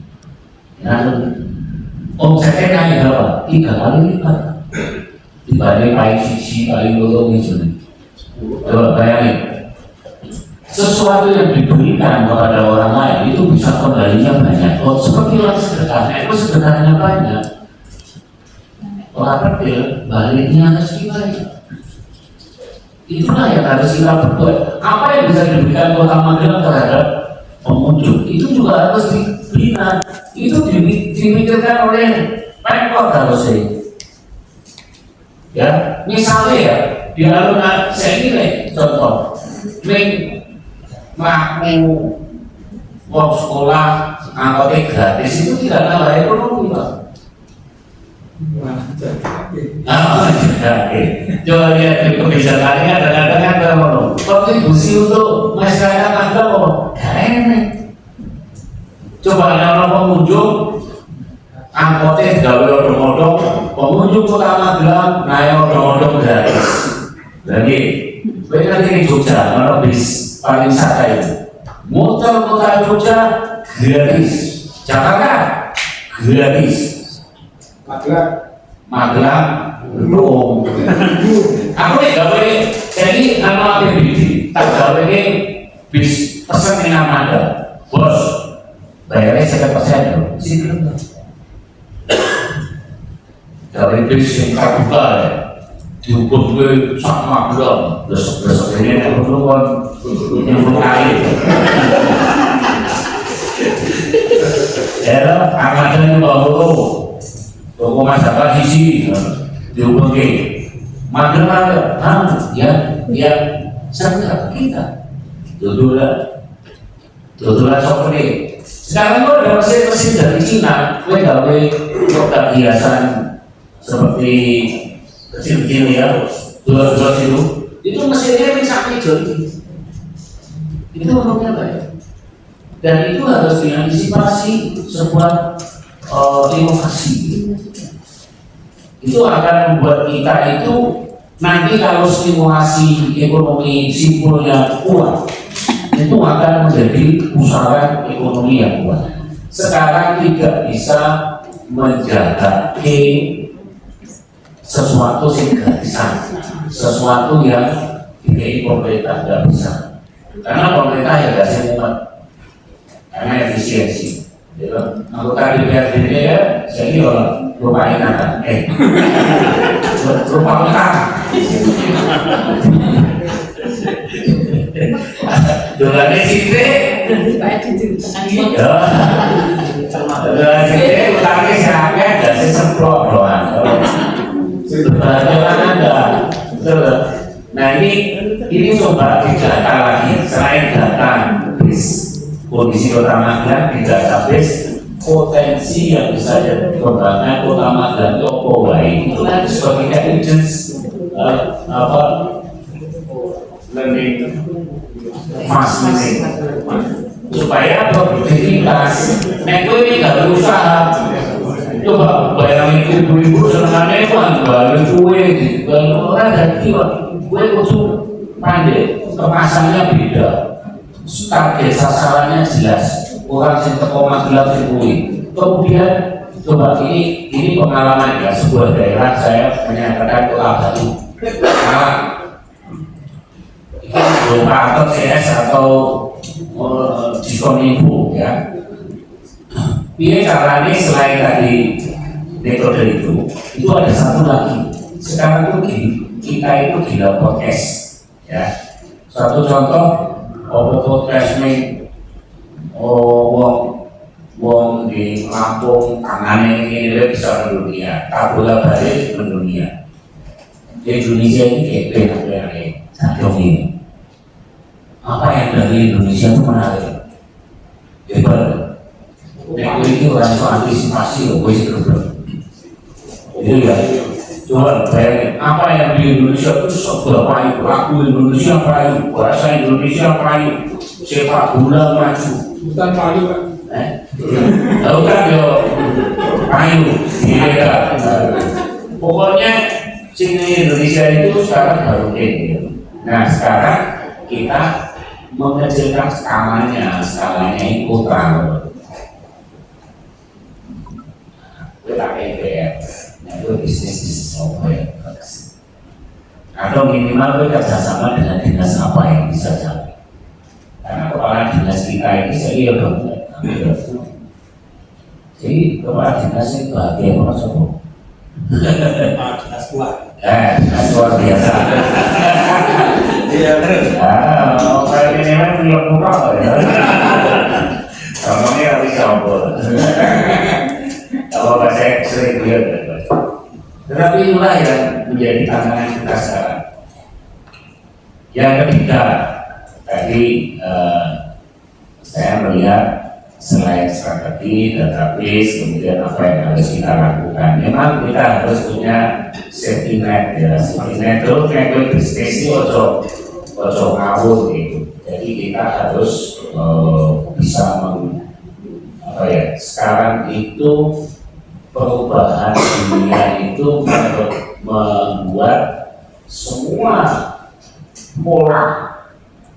F: Omsetnya naik berapa? 3 kali lipat dibanding paling sisi, paling lorong ini. Coba bayangin. Sesuatu yang diberikan kepada orang lain itu bisa kembalinya banyak. Seperti orang sedekahnya itu sedekahnya banyak. Orang kecil baliknya pasti banyak. Itulah yang harus kita berbuat. Apa yang bisa diberikan Kota Magelang terhadap pengunjung itu juga harus dibina. Itu dimikirkan oleh Pemkot harusnya. Ya, misalnya ya di alun-alun saya ini contoh, makmu uang sekolah angkotnya gratis itu tidak nambah ekonomi Pak. Coba lihat di kebijakannya kadang-kadang kan kalau kontribusi untuk masyarakat ada kok enak. Coba kalau pengunjung angkotnya gawe odong-odong, pengunjung Kota Magelang naik odong-odong gratis. Jadi, mereka di Jogja, kalau bis pariwisata itu, motor Kota Jogja gratis, Jakarta gratis, Magelang belum. Aku nih gawe, jadi nama PBD, tak gawe ini bis pesen dengan Anda, bos, bayarnya 100% loh, sih belum. Dari bis yang terbuka ya, diukur gue sama belum, besok ini yang belum air. Ya, angkatan yang bawa toko masyarakat sisi diukur ke, Magelang ya, serta kita, tutulah software. Sekarang gue ada mesin dari Cina, gue gawe produk hiasan seperti kecil-kecil ya, dua itu mesinnya bisa hijau itu menurutnya baik dan itu harus diantisipasi sebuah inovasi itu akan membuat kita itu nanti kalau stimulasi ekonomi simpul yang kuat itu akan menjadi pusaran ekonomi yang kuat. Sekarang tidak bisa menjaga sesuatu yang gratisan, sesuatu yang diberi pemerintah tidak bisa, karena pemerintah yang kasih umat, karena efisiensi. Anggota DPRD ya, saya ini orang lupa ingatan, lupa utang. Dolarnya situ, utangnya siapa? Dari semprot doang. Nah ini coba didata lagi selain data kondisi Kota Magelang di database potensi yang bisa dikembangkan Kota Magelang itu apa baik itu nanti sebagai evidence learning fast learning supaya produktivitas ini nggak berusaha. Coba bayangin ibu-ibu senangannya kan jualin kue, jualin orang dari kue itu pandai, kemasannya beda, target sasarannya jelas, orang yang teko Magelang kue. Kemudian coba ini pengalaman ya sebuah daerah saya menyatakan Kota Batu, itu atau CS atau Diskominfo ya. Ini caranya selain tadi metode itu ada satu lagi. Sekarang itu kita itu gila podcast, ya. Satu contoh, podcast ini, wong di Lampung, tangannya ini bisa mendunia, tabula balik mendunia. Di Indonesia ini kayak ini. Apa yang dari Indonesia itu menarik? Hebat. Nek ini orang itu antisipasi loh, gue sih geblek. Itu ya, coba bayangin apa yang di Indonesia itu seberapa itu lagu Indonesia perayu, bahasa Indonesia perayu, sepak bola maju.
C: Bukan palu kan?
F: Tahu kan yo perayu, iya. Pokoknya sini Indonesia itu sekarang baru ini. Nah sekarang kita mengecilkan skalanya itu terlalu. Kita EPR, itu bisnis software, atau minimal kita kerjasama dengan dinas apa yang bisa jalan. Karena kepala dinas kita ini saya udah jadi kepala dinas itu bahagia banget sobo.
C: Dinas kuat.
F: Dinas luar biasa.
C: Iya benar.
F: Kayak ini kan belum murah ya. Ngomongnya harus campur. Kalau saya sering lihat, tetapi inilah yang menjadi tantangan kita sekarang. Yang ketiga, tadi saya melihat selain strategi, database, kemudian apa yang harus kita lakukan. Memang kita harus punya safety net ya. Safety net itu kayak bisnis itu ojo ngawur gitu. Jadi kita harus bisa sekarang itu perubahan dunia itu membuat semua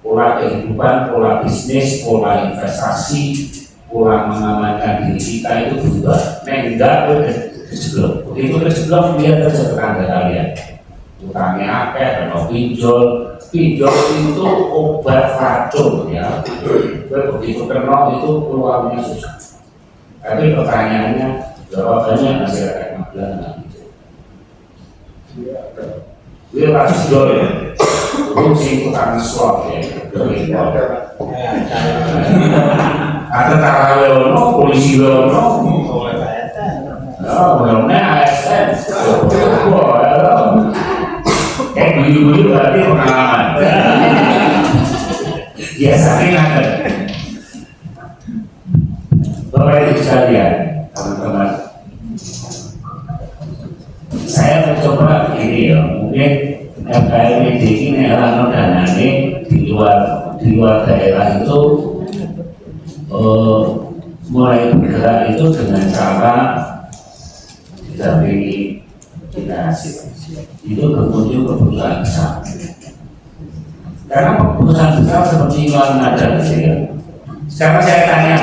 F: pola kehidupan, pola bisnis, pola investasi, pola mengamankan diri kita itu berubah. Enggak kejeblok. Begitu kejeblok dia terjadi tetangga kalian. Utangnya akeh, mau pinjol itu obat racun ya. Begitu kena itu keluarnya susah. Tapi pertanyaannya, jawabannya masyarakat Magelang nggak gitu. Dia harus jual ya. Fungsi utang swap ya. Ada tarawih polisi lono, ASN, beli berarti pengalaman. Biasanya ada. Bapak Ibu sekalian, teman-teman, saya mencoba ini ya, mungkin FKMID ini adalah dananya di luar daerah itu mulai bergerak itu dengan cara didampingi dinasti. Itu berkunjung ke perusahaan besar. Karena perusahaan besar seperti Iwan ada di sini. Sekarang saya tanya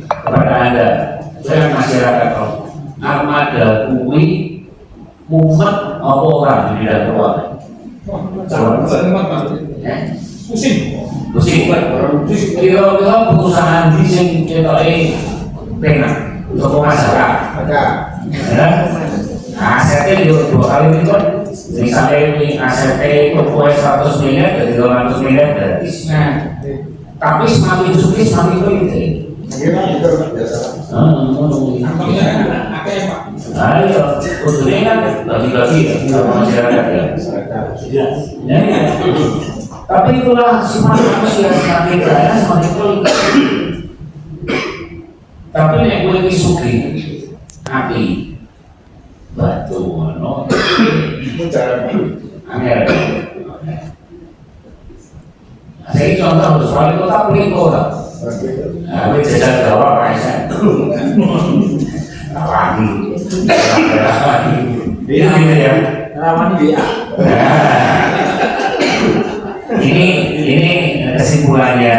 F: kepada Anda, saya masyarakat armada kui mumet apa orang di dalam ruangan? Pusing. Kira-kira perusahaan di sini kita penak untuk masyarakat. Asetnya juga 2 kali lipat. Misalnya ini asetnya berkuah 100 miliar dari 200 miliar gratis. Tapi semakin sulit semakin sulit. Ayo, usulnya kan bagi-bagi ya sama masyarakat ya. Tapi itulah sifat manusia, semakin kaya semakin sulit. Tapi nek kowe iki sugih ati batu ngono. Angel. Saya contoh soal kota Pliko lah. Nah, jajal Jawa Kaisar. Lagi. Ini ya.
D: Rawan dia.
F: Ini kesimpulannya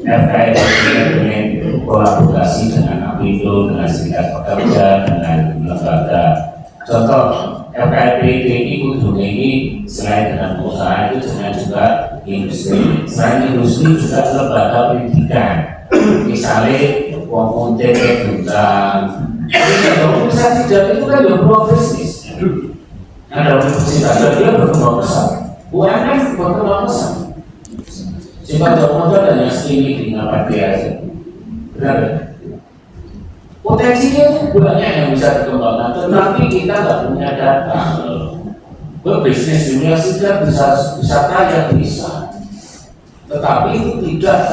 F: FKM dengan kolaborasi dengan Apindo, dengan serikat pekerja, dengan lembaga. Contoh FKM ini ujungnya ini selain dengan perusahaan itu dengan juga industri. Selain industri juga lembaga pendidikan. Misalnya komputer juga. Bisa tidak itu kan juga progresif. Ada universitas dia berkembang besar. UMF berkembang besar. Sifat modal hanya segini dengan dia. Benar? Potensinya itu banyak yang bisa dikembangkan, tetapi kita nggak punya data. Berbisnis dunia sudah bisa kaya bisa, tetapi itu tidak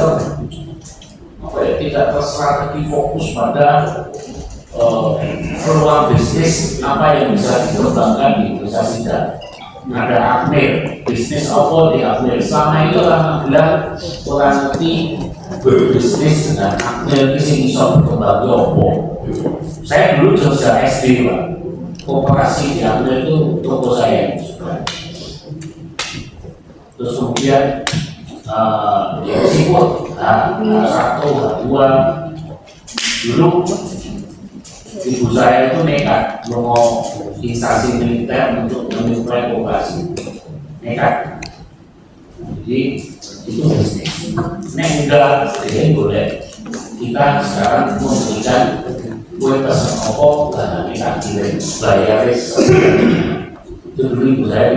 F: terstrategi fokus pada peluang bisnis apa yang bisa dikembangkan di Indonesia tidak. Ada Akmil, bisnis apa di Akmil selama itu alhamdulillah orang ngerti berbisnis dengan Akmil ini bisa berkembang apa. Saya dulu sejak SD Pak, kooperasi di Akmil itu toko saya. Terus kemudian ya siput H1, H2 dulu ibu saya itu nekat mau instansi militer untuk menyuplai kooperasi, nekat. Jadi itu bisnis. Enggak, jadi boleh kita sekarang memberikan kue pesan opo dan nekat kirim bayaris. Itu dulu ibu saya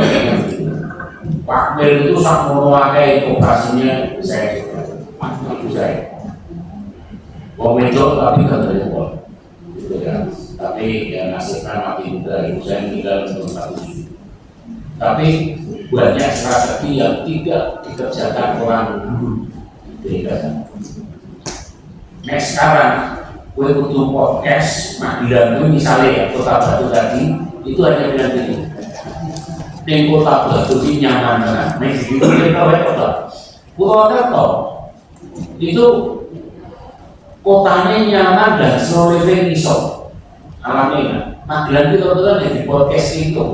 F: Pak Mil itu sak menguasai kooperasinya saya juga, ibu saya. Wong wedok tapi kan dari pol. Ya, tapi ya nasibnya mati muda, ibu saya tinggal untuk 1 tahun. Tapi
E: banyak strategi yang tidak dikerjakan orang dulu. Nah sekarang gue butuh podcast Madilan itu misalnya ya Kota Batu tadi itu hanya bilang gini, di Kota Batu ini nyaman kan? Nah di Kota Purwokerto itu kotanya nyaman dan slow living iso alamnya. Madilan itu kan di podcast itu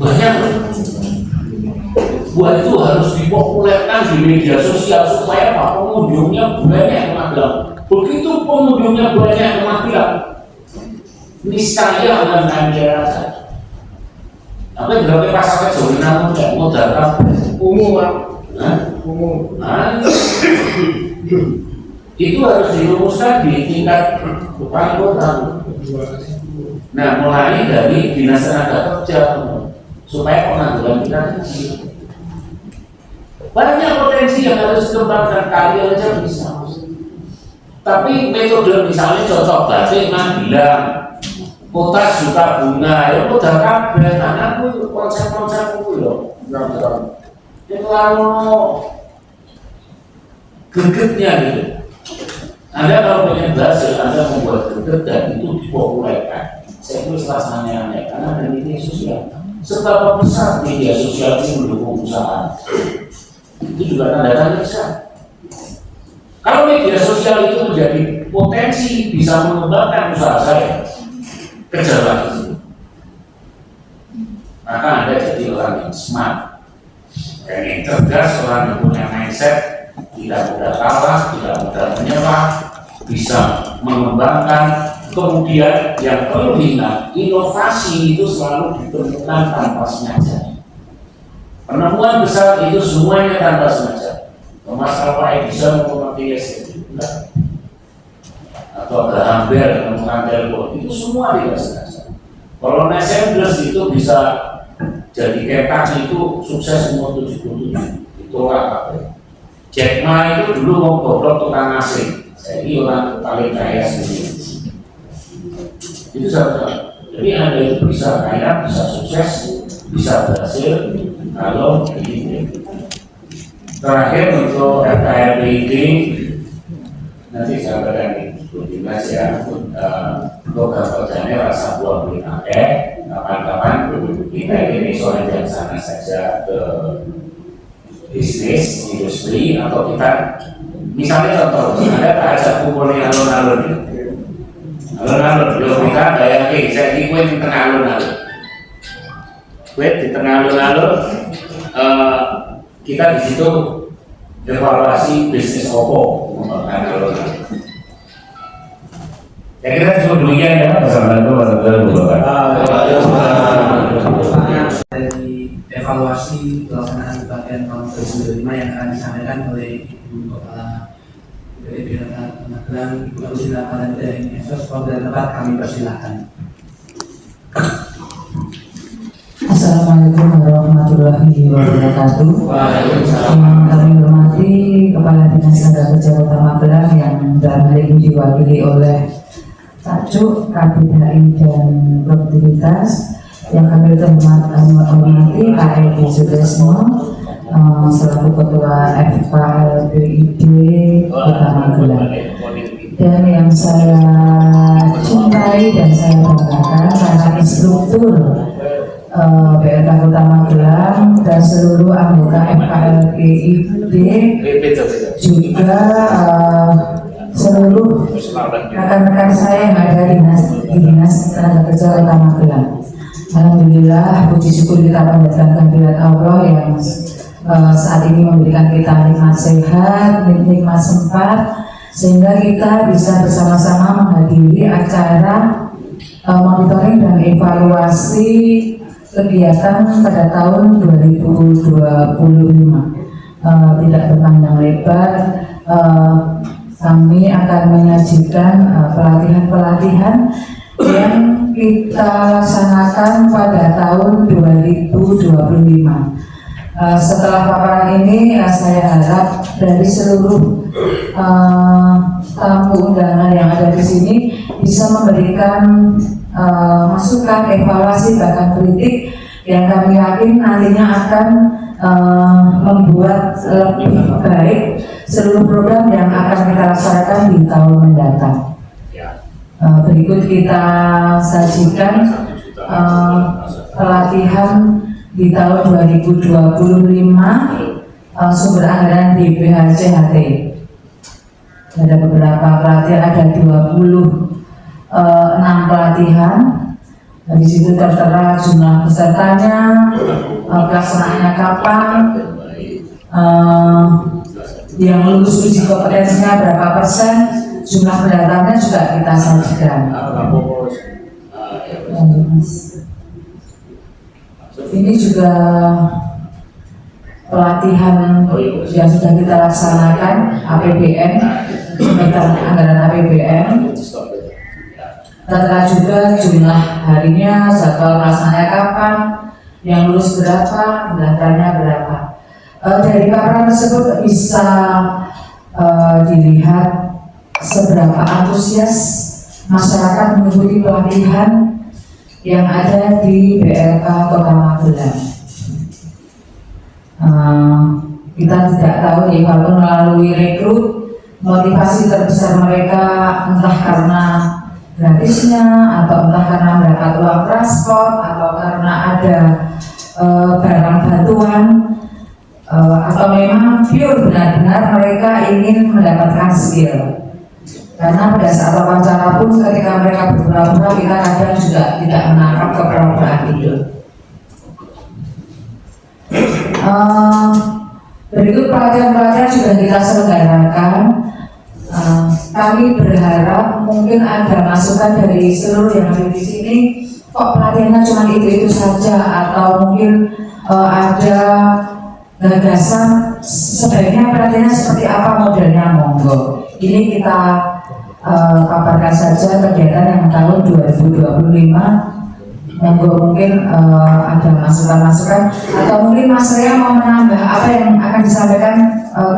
E: banyak buat itu harus dipopulerkan di media sosial supaya apa? Pengunjungnya banyak yang Magelang. Begitu pengunjungnya banyak yang Magelang, niscaya akan kaya rasa. Apa yang dilakukan pasar kejualan tidak modal umum, umum. Nah, itu harus dirumuskan di tingkat kepala kota. Nah, mulai dari dinas tenaga kerja supaya pengangguran kita kecil. Banyak potensi yang harus dikembangkan, kali aja bisa. Tapi metode misalnya contoh batik Madilang, kota suka bunga, ya modal kabeh, karena aku konsep-konsep aku loh. Itu kalau gregetnya gitu. Anda kalau pengen berhasil, Anda membuat greget dan itu dipopulerkan. Saya itu rasanya aneh, karena ada media sosial. Seberapa besar media sosial ini mendukung usaha? Itu juga tanda-tanda besar. Kalau media sosial itu menjadi potensi bisa mengembangkan usaha saya, kejar lagi. Maka Anda jadi orang yang smart, yang cerdas, orang yang punya mindset, tidak mudah kalah, tidak mudah menyerah, bisa mengembangkan. Kemudian yang perlu diingat, inovasi itu selalu ditemukan tanpa sengaja. Penemuan besar itu semuanya tanpa sengaja. Thomas Alva Edison memakai listrik, atau Graham Bell menemukan telepon, itu semua tidak sengaja. Kalau Sanders itu bisa jadi ketak itu sukses umur 77, itu apa? Jack Ma itu dulu mau goblok tukang asing, jadi orang paling kaya sendiri. Itu saja. Jadi Anda itu bisa kaya, bisa sukses, bisa berhasil kalau ini. Terakhir untuk FKRPID nanti saya berikan Dimas ya, program kerjanya rasa buah beli pakai kapan-kapan kita ini soalnya jangan sana saja ke bisnis, industri, atau kita misalnya contoh, Anda tak ajak kumpulin alun-alun kita bayangin, saya ini kue di tengah alun-alun kue di tengah alun-alun kita di situ evaluasi bisnis Oppo mengembangkan alun-alun. Ya kita cukup demikian ya, Assalamualaikum warahmatullahi wabarakatuh.
B: Dari evaluasi pelaksanaan bagian tahun 2025 yang akan disampaikan oleh Ibu Kepala BPD Magelang, Ibu Agustina Pananda ini. Kalau dari tempat kami persilahkan.
G: Assalamualaikum warahmatullahi wabarakatuh. Yang kami hormati Kepala Dinas Tenaga Kerja Kota Magelang yang dalam hal ini diwakili oleh Pak Cuk, Kabid HI dan Produktivitas. Yang kami hormati Pak Edi Sutresno selaku Ketua FKLPID Kota Magelang. Dan yang saya cintai dan saya banggakan karena instruktur BLK Kota Magelang dan seluruh anggota FKLPID juga seluruh rekan-rekan saya yang ada di Dinas Tenaga Kerja Kota Magelang. Alhamdulillah, puji syukur kita panjatkan kehadirat Allah yang saat ini memberikan kita nikmat sehat, nikmat sempat, sehingga kita bisa bersama-sama menghadiri acara monitoring dan evaluasi kegiatan pada tahun 2025. Tidak berpanjang lebar, kami akan menyajikan pelatihan-pelatihan yang kita laksanakan pada tahun 2025. Setelah paparan ini, saya harap dari seluruh tamu undangan yang ada di sini bisa memberikan masukan, evaluasi, bahkan kritik yang kami yakin nantinya akan membuat lebih baik seluruh program yang akan kita laksanakan di tahun mendatang. Berikut kita sajikan pelatihan di tahun 2025 sumber anggaran di BHCHT. Ada beberapa pelatihan, ada 26 pelatihan. Di situ tertera jumlah pesertanya, pelaksanaannya kapan, yang lulus uji kompetensinya berapa persen, jumlah pendatangnya juga kita sajikan. Ini juga pelatihan yang sudah kita laksanakan, APBN, pemetaan anggaran APBN. Tertera juga jumlah harinya, jadwal pelaksanaannya kapan, yang lulus berapa, pendaftarnya berapa. Dari paparan tersebut bisa dilihat seberapa antusias masyarakat mengikuti pelatihan yang ada di BLK Kota Magelang. Kita tidak tahu ya, walaupun melalui rekrut, motivasi terbesar mereka entah karena gratisnya, atau entah karena mendapat uang transport, atau karena ada barang bantuan, atau memang pure benar-benar mereka ingin mendapatkan skill. Karena pada saat wawancara pun ketika mereka berpura-pura, kita kadang juga tidak menangkap kepura-puraan itu. Berikut pelatihan-pelatihan juga kita selenggarakan. Kami berharap mungkin ada masukan dari seluruh yang ada di sini. Kok pelatihannya cuma itu saja, atau mungkin ada gagasan sebaiknya pelatihannya seperti apa modelnya, monggo. Ini kita paparkan saja kegiatan yang tahun 2025. Monggo mungkin ada masukan-masukan, atau mungkin Mas Ria mau menambah apa yang akan disampaikan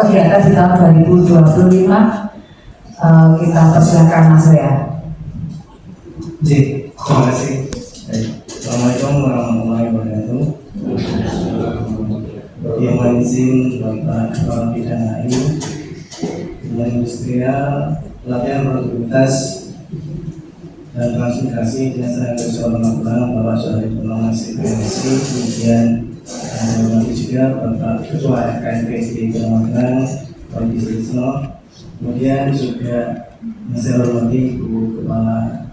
G: kegiatan di tahun 2025. Kita persilakan Mas Ria.
H: Terima kasih. Assalamualaikum warahmatullahi wabarakatuh. Yang izin Bapak Kepala Bidang AI, Bidang Industrial, Pelatihan Produktivitas dan Transmigrasi Dinas Tenaga Kerja Magelang, Bapak Syarif Purnama CPNC, kemudian juga Bapak Ketua FKNP di Kota Magelang, Pak Disrisno, kemudian juga saya hormati Ibu Kepala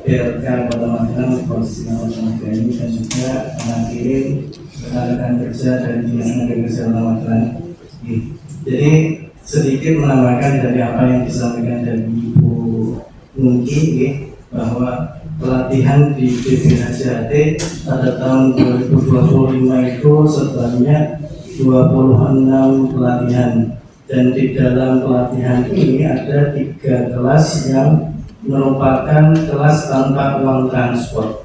H: BLK Kota Magelang, Polisi Kota Magelang, dan juga mewakili rekan kerja dari Dinas Tenaga Kerja Kota Magelang. Jadi sedikit menambahkan dari apa yang disampaikan dari Ibu Nungki, bahwa pelatihan di BPHCHT pada tahun 2025 itu sebanyak 26 pelatihan, dan di dalam pelatihan ini ada 3 kelas yang merupakan kelas tanpa uang transport.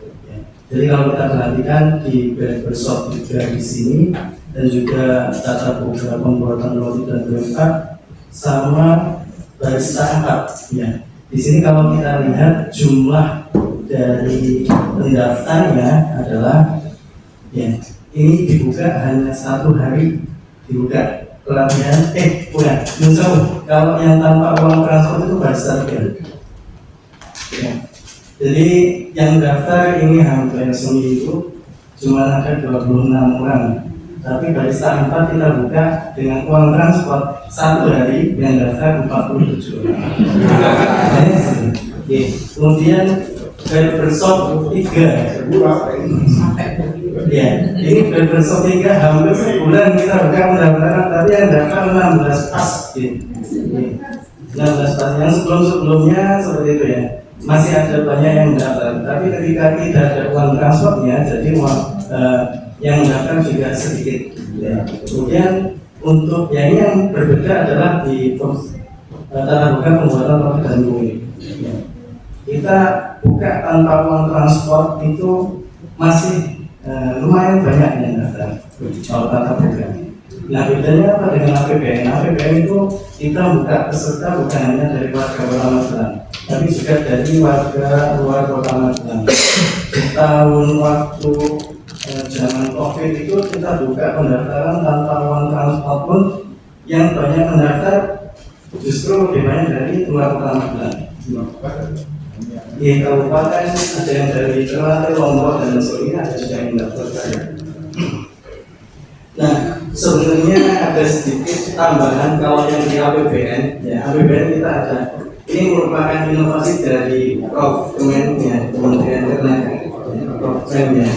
H: Jadi kalau kita perhatikan di workshop juga di sini, dan juga tata boga pembuatan roti dan berkat sama barista 4 ya. Di sini kalau kita lihat jumlah dari pendaftarnya adalah ya, ini dibuka hanya 1 hari dibuka pelatihan, bukan, menjauh. Kalau yang tanpa uang transport itu barista 3. Ya. Jadi yang daftar ini hampir seminggu cuma ada 26 orang. Tapi barista 4 kita buka dengan uang transport 1 hari yang daftar 47 orang. Kemudian barbershop 3. Ya, ini barbershop 3 hampir sebulan kita buka mendaftarkan, tapi yang daftar 16 pas. 16 pas, yang sebelumnya seperti itu ya. Masih ada banyak yang mendaftar, tapi ketika tidak ada uang transportnya, jadi uang yang mendaftar juga sedikit. Ya. Kemudian untuk yang berbeda adalah di tata boga pembuatan roti dan kue. Ya. Kita buka tanpa uang transport itu masih lumayan banyak yang daftar kalau tata boga. Nah bedanya apa dengan APBN? APBN itu kita buka peserta bukan hanya dari warga Kota Magelang, tapi juga dari warga luar Kota Magelang. Di tahun waktu zaman COVID itu kita buka pendaftaran tanpa uang transport pun, yang banyak mendaftar justru lebih banyak dari luar Kota Magelang. Di kabupaten ada yang dari Ternate, Lombok dan sebagainya, ada juga yang mendaftar saya. Nah, sebenarnya ada sedikit tambahan kalau yang di APBN. Ya, APBN kita ada. Ini merupakan inovasi dari Prof. Kemennya, Kementerian Tenaga, Prof. Kemennya.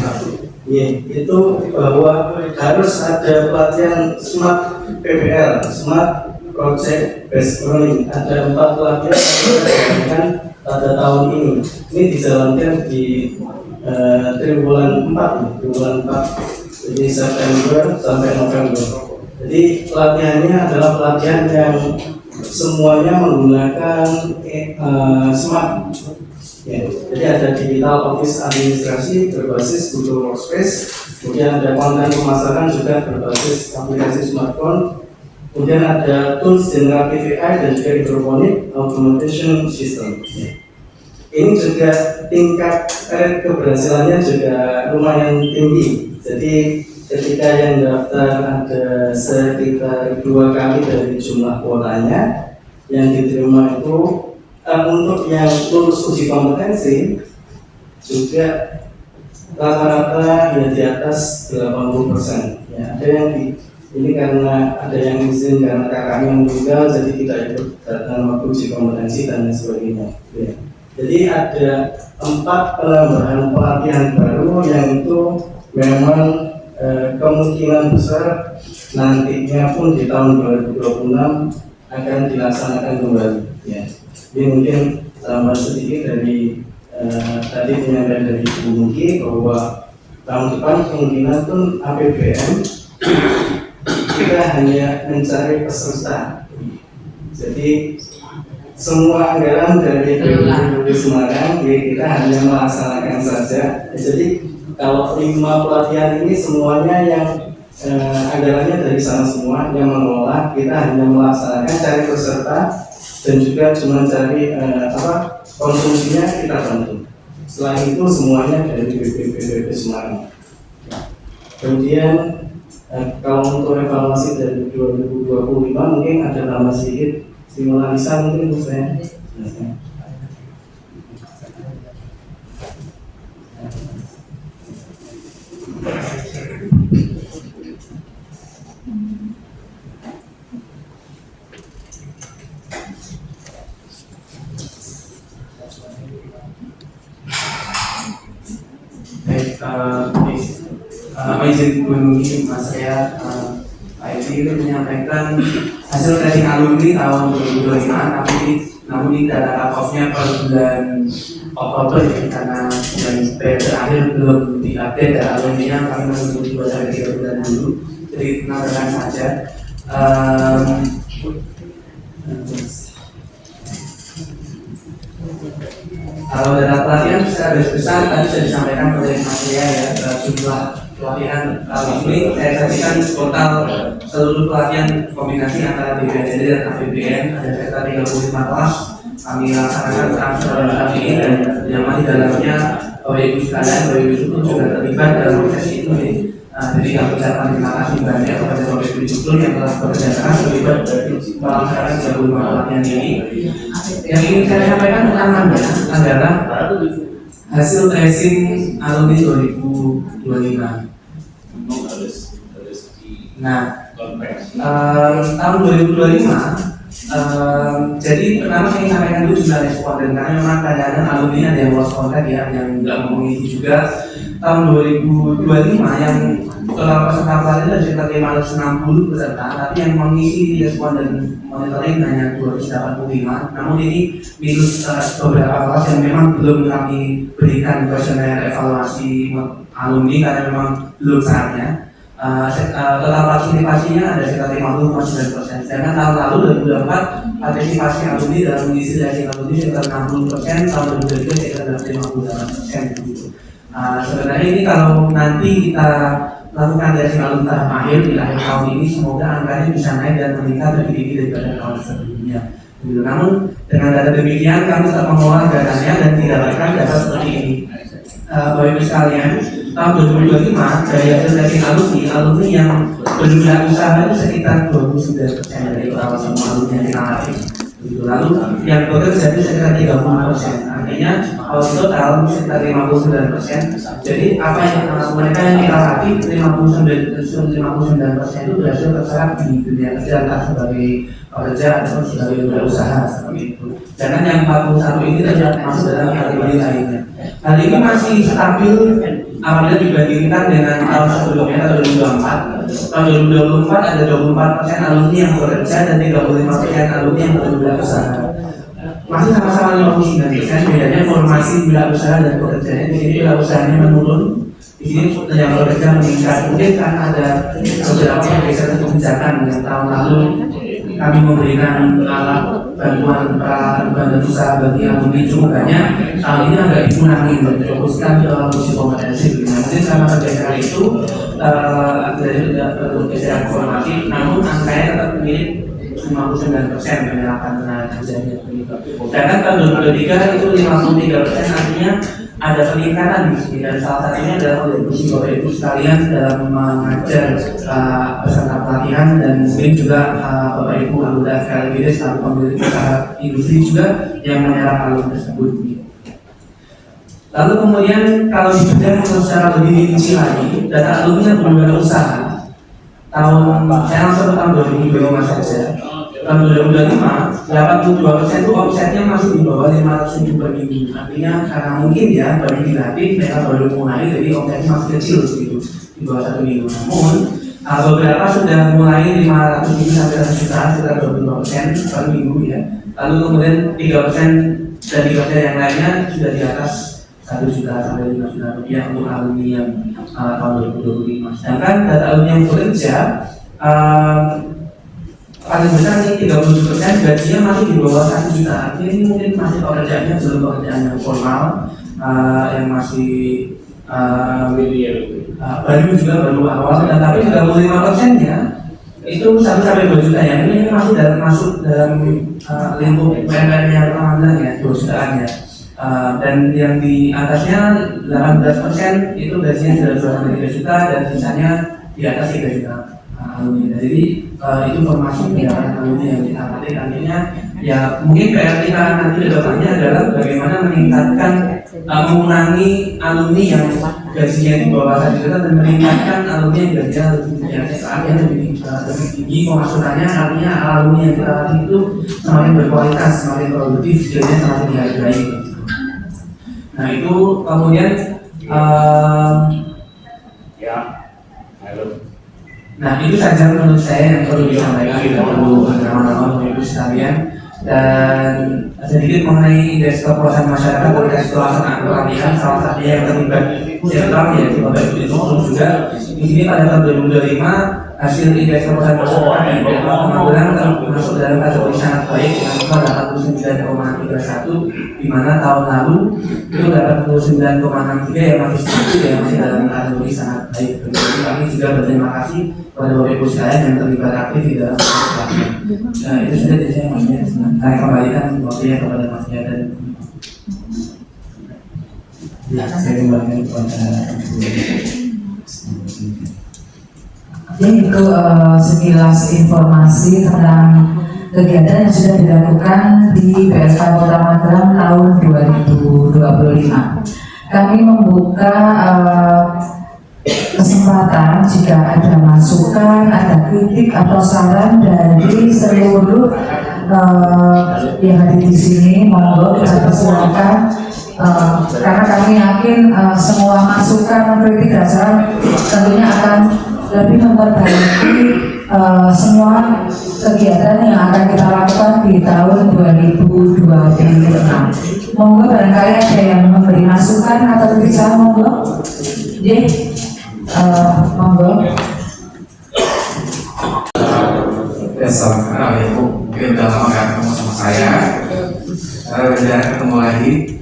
H: Ya, itu bahwa harus ada pelatihan Smart PPL, Smart Project Based Learning. Ada 4 pelatihan yang dijalankan pada tahun ini. Ini dijalankan di triwulan 4, jadi September sampai November. Jadi pelatihannya adalah pelatihan yang semuanya menggunakan smart. Ya, jadi ada digital office administrasi berbasis Google Workspace, kemudian ada konten pemasaran juga berbasis aplikasi smartphone, kemudian ada tools generative AI dan juga hydroponic automation system. Ya. Ini juga tingkat keberhasilannya juga lumayan tinggi. Jadi ketika yang daftar ada sekitar 2 kali dari jumlah kuotanya, yang diterima itu untuk yang lulus uji kompetensi juga rata-rata ya di atas 80%. Ya, ada yang ini karena ada yang izin karena kakaknya meninggal jadi tidak ikut datang waktu uji kompetensi dan lain sebagainya. Ya. Jadi ada 4 penambahan pelatihan baru yang itu memang kemungkinan besar nantinya pun di tahun 2026 akan dilaksanakan kembali. Ya. Ini mungkin tambah sedikit dari tadi penyampaian dari Bu Muki bahwa tahun depan kemungkinan pun APBN kita hanya mencari peserta. Jadi semua anggaran dari BPD Semarang kita hanya melaksanakan saja. Jadi kalau 5 pelatihan ini semuanya yang anggarannya dari sana semua yang mengelola, kita hanya melaksanakan cari peserta dan juga cuma cari konsumsinya kita bantu. Selain itu semuanya dari BPD Semarang. Kemudian kalau untuk evaluasi dari 2025 mungkin ada tambah sedikit simulasi mungkin untuk saya.
B: Izin mengunjungi Mas saya Pak Edi itu menyampaikan hasil tracing alumni tahun 2025, namun ini data cut-off-nya per bulan Oktober ya, karena yang terakhir belum diupdate data alumni-nya, kami menunggu 2-3 bulan dulu, jadi menambahkan saja. Kalau data pelatihan secara besar tadi sudah disampaikan oleh Mas Ria ya, jumlah pelatihan ini saya saksikan total seluruh pelatihan kombinasi antara BPJD dan APBN ada sekitar 35 kelas kami laksanakan transfer saat ini, dan yang masih dalamnya Bapak Ibu sekalian, Bapak Ibu Syukur juga terlibat dalam proses itu ya. Jadi kami ucapkan terima kasih banyak kepada Bapak Ibu Syukur yang telah bekerja keras terlibat melaksanakan 35 pelatihan ini. Yang ingin saya sampaikan utamanya adalah hasil tracing alumni 2025. Nah, tahun 2025, jadi pertama saya ingin sampaikan dulu jumlah responden, karena memang kadang-kadang alumni ada yang lost contact ya, yang nggak ngomong itu juga. Tahun 2025 yang total peserta pelatihan ada sekitar 560 peserta, tapi yang mengisi responden monitoring hanya 285. Namun ini minus beberapa kelas yang memang belum kami berikan kuesioner evaluasi alumni karena memang belum saatnya. Total partisipasinya ada sekitar 50,9%. Sedangkan tahun lalu 2024 partisipasi alumni dalam mengisi tracing alumni sekitar 60%, tahun 2023 sekitar 58%. Sebenarnya ini kalau nanti kita lakukan dari alun tahap akhir di akhir tahun ini, semoga angkanya bisa naik dan meningkat lebih tinggi daripada tahun sebelumnya. Namun dengan data demikian kami tetap mengolah datanya dan tidak dapatkan data seperti ini. Bapak Ibu sekalian, tahun 2025 dari hasil dari alumni yang berjumlah usaha itu sekitar 29% dari total semua alumni yang kita latih. Lalu yang bekerja itu sekitar 30%. Artinya kalau total sekitar 59%. Jadi apa yang mereka yang kita latih 59% itu berhasil terserap di dunia kerja, entah sebagai pekerja atau sebagai wirausaha seperti itu. Sedangkan yang 41 ini tidak masuk dalam kategori lainnya. Hal ini masih stabil apabila dibandingkan dengan tahun sebelumnya, tahun 2024. Tahun 2024 ada 24% alumni yang bekerja dan 35% alumni yang berwirausaha. Masih sama-sama 59%, bedanya formasi wirausaha dan pekerjanya. Di sini wirausahanya menurun, di sini yang bekerja meningkat. Mungkin karena ada beberapa geseran kebijakan yang tahun lalu kami memberikan alat bantuan badan usaha bagi alumni cukup banyak. Hal ini agak dikurangi untuk difokuskan ke uji kompetensi. Mungkin karena pergeseran itu dari pergeseran formasi, namun angkanya tetap mirip 59% penyerapan tenaga kerjanya. Sedangkan tahun 2023 itu 53%, artinya ada peningkatan di sini, dan salah satunya adalah kontribusi Bapak Ibu sekalian dalam mengajar peserta pelatihan, dan mungkin juga Bapak Ibu anggota FKLBD selaku pemilik usaha industri juga yang menyerap alumni tersebut. Lalu kemudian kalau dibedah secara lebih rinci lagi, data alumni yang berwirausaha tahun saya langsung ke tahun 2025 saja. Tahun 2025, 82% itu omsetnya masih di bawah 500.000 per minggu. Artinya karena mungkin ya baru dilatih, mereka baru mulai, jadi omsetnya masih kecil begitu di bawah 1 minggu. Namun beberapa sudah mulai 500.000 sampai 1 juta, sekitar 22% per minggu ya. Lalu kemudian 3% dan 3% yang lainnya sudah di atas 1 juta sampai 5 juta rupiah untuk alumni yang tahun 2025. Sedangkan data alumni yang bekerja paling besar ini 37%, gajinya masih di bawah 1 juta. Artinya ini mungkin masih pekerjaannya belum pekerjaan yang formal, yang masih baru juga baru awal, dan tapi 35%-nya itu 1 sampai 2 juta ya. Ini masih masuk dalam lingkup UMR yang pertama bilang ya, 2 jutaan ya. Dan yang di atasnya 18% itu gajinya sudah 2 sampai 3 juta, dan sisanya di atas 3 juta alumni. Jadi itu formasi pendidikan alumni yang kita latih. Artinya ya mungkin PR kita nanti ke depannya adalah bagaimana meningkatkan, mengurangi alumni yang gajinya di bawah 1 juta dan meningkatkan alumni yang gajinya lebih tinggi pemasukannya. Artinya alumni yang kita latih itu semakin berkualitas, semakin produktif, gajinya semakin dihargai. Nah itu kemudian nah itu saja menurut saya yang perlu disampaikan, tidak perlu berlama-lama Bapak Ibu sekalian. Dan sedikit mengenai indeks kepuasan masyarakat terkait pelaksanaan pelatihan, salah satunya yang terlibat sentral yaitu Bapak Ibu itu juga di sini pada tahun 2025 hasil indeks kepuasan masyarakat di Kota Magelang termasuk dalam kategori sangat baik dengan skor 89,31, di mana tahun lalu itu 89,63 yang masih sedikit, yang masih dalam kategori sangat baik. Jadi kami juga berterima kasih kepada Bapak Ibu sekalian yang terlibat aktif di dalam pelatihan. Nah itu sudah dari saya Mas Yaya. Saya kembalikan waktunya kepada Mas Yaya dan
H: saya kembalikan kepada
G: Jadi itu sekilas informasi tentang kegiatan yang sudah dilakukan di PSK Kota Magelang tahun 2025. Kami membuka kesempatan jika ada masukan, ada kritik atau saran dari seluruh yang hadir di sini, monggo kita persilakan. Karena kami yakin semua masukan, kritik dan saran tentunya akan lebih memperbaiki semua kegiatan yang akan kita lakukan di tahun 2026. Monggo barangkali ada yang memberi masukan atau kritik saran, monggo. Monggo.
I: Assalamualaikum. Mungkin udah lama gak ketemu sama saya. Udah ketemu lagi.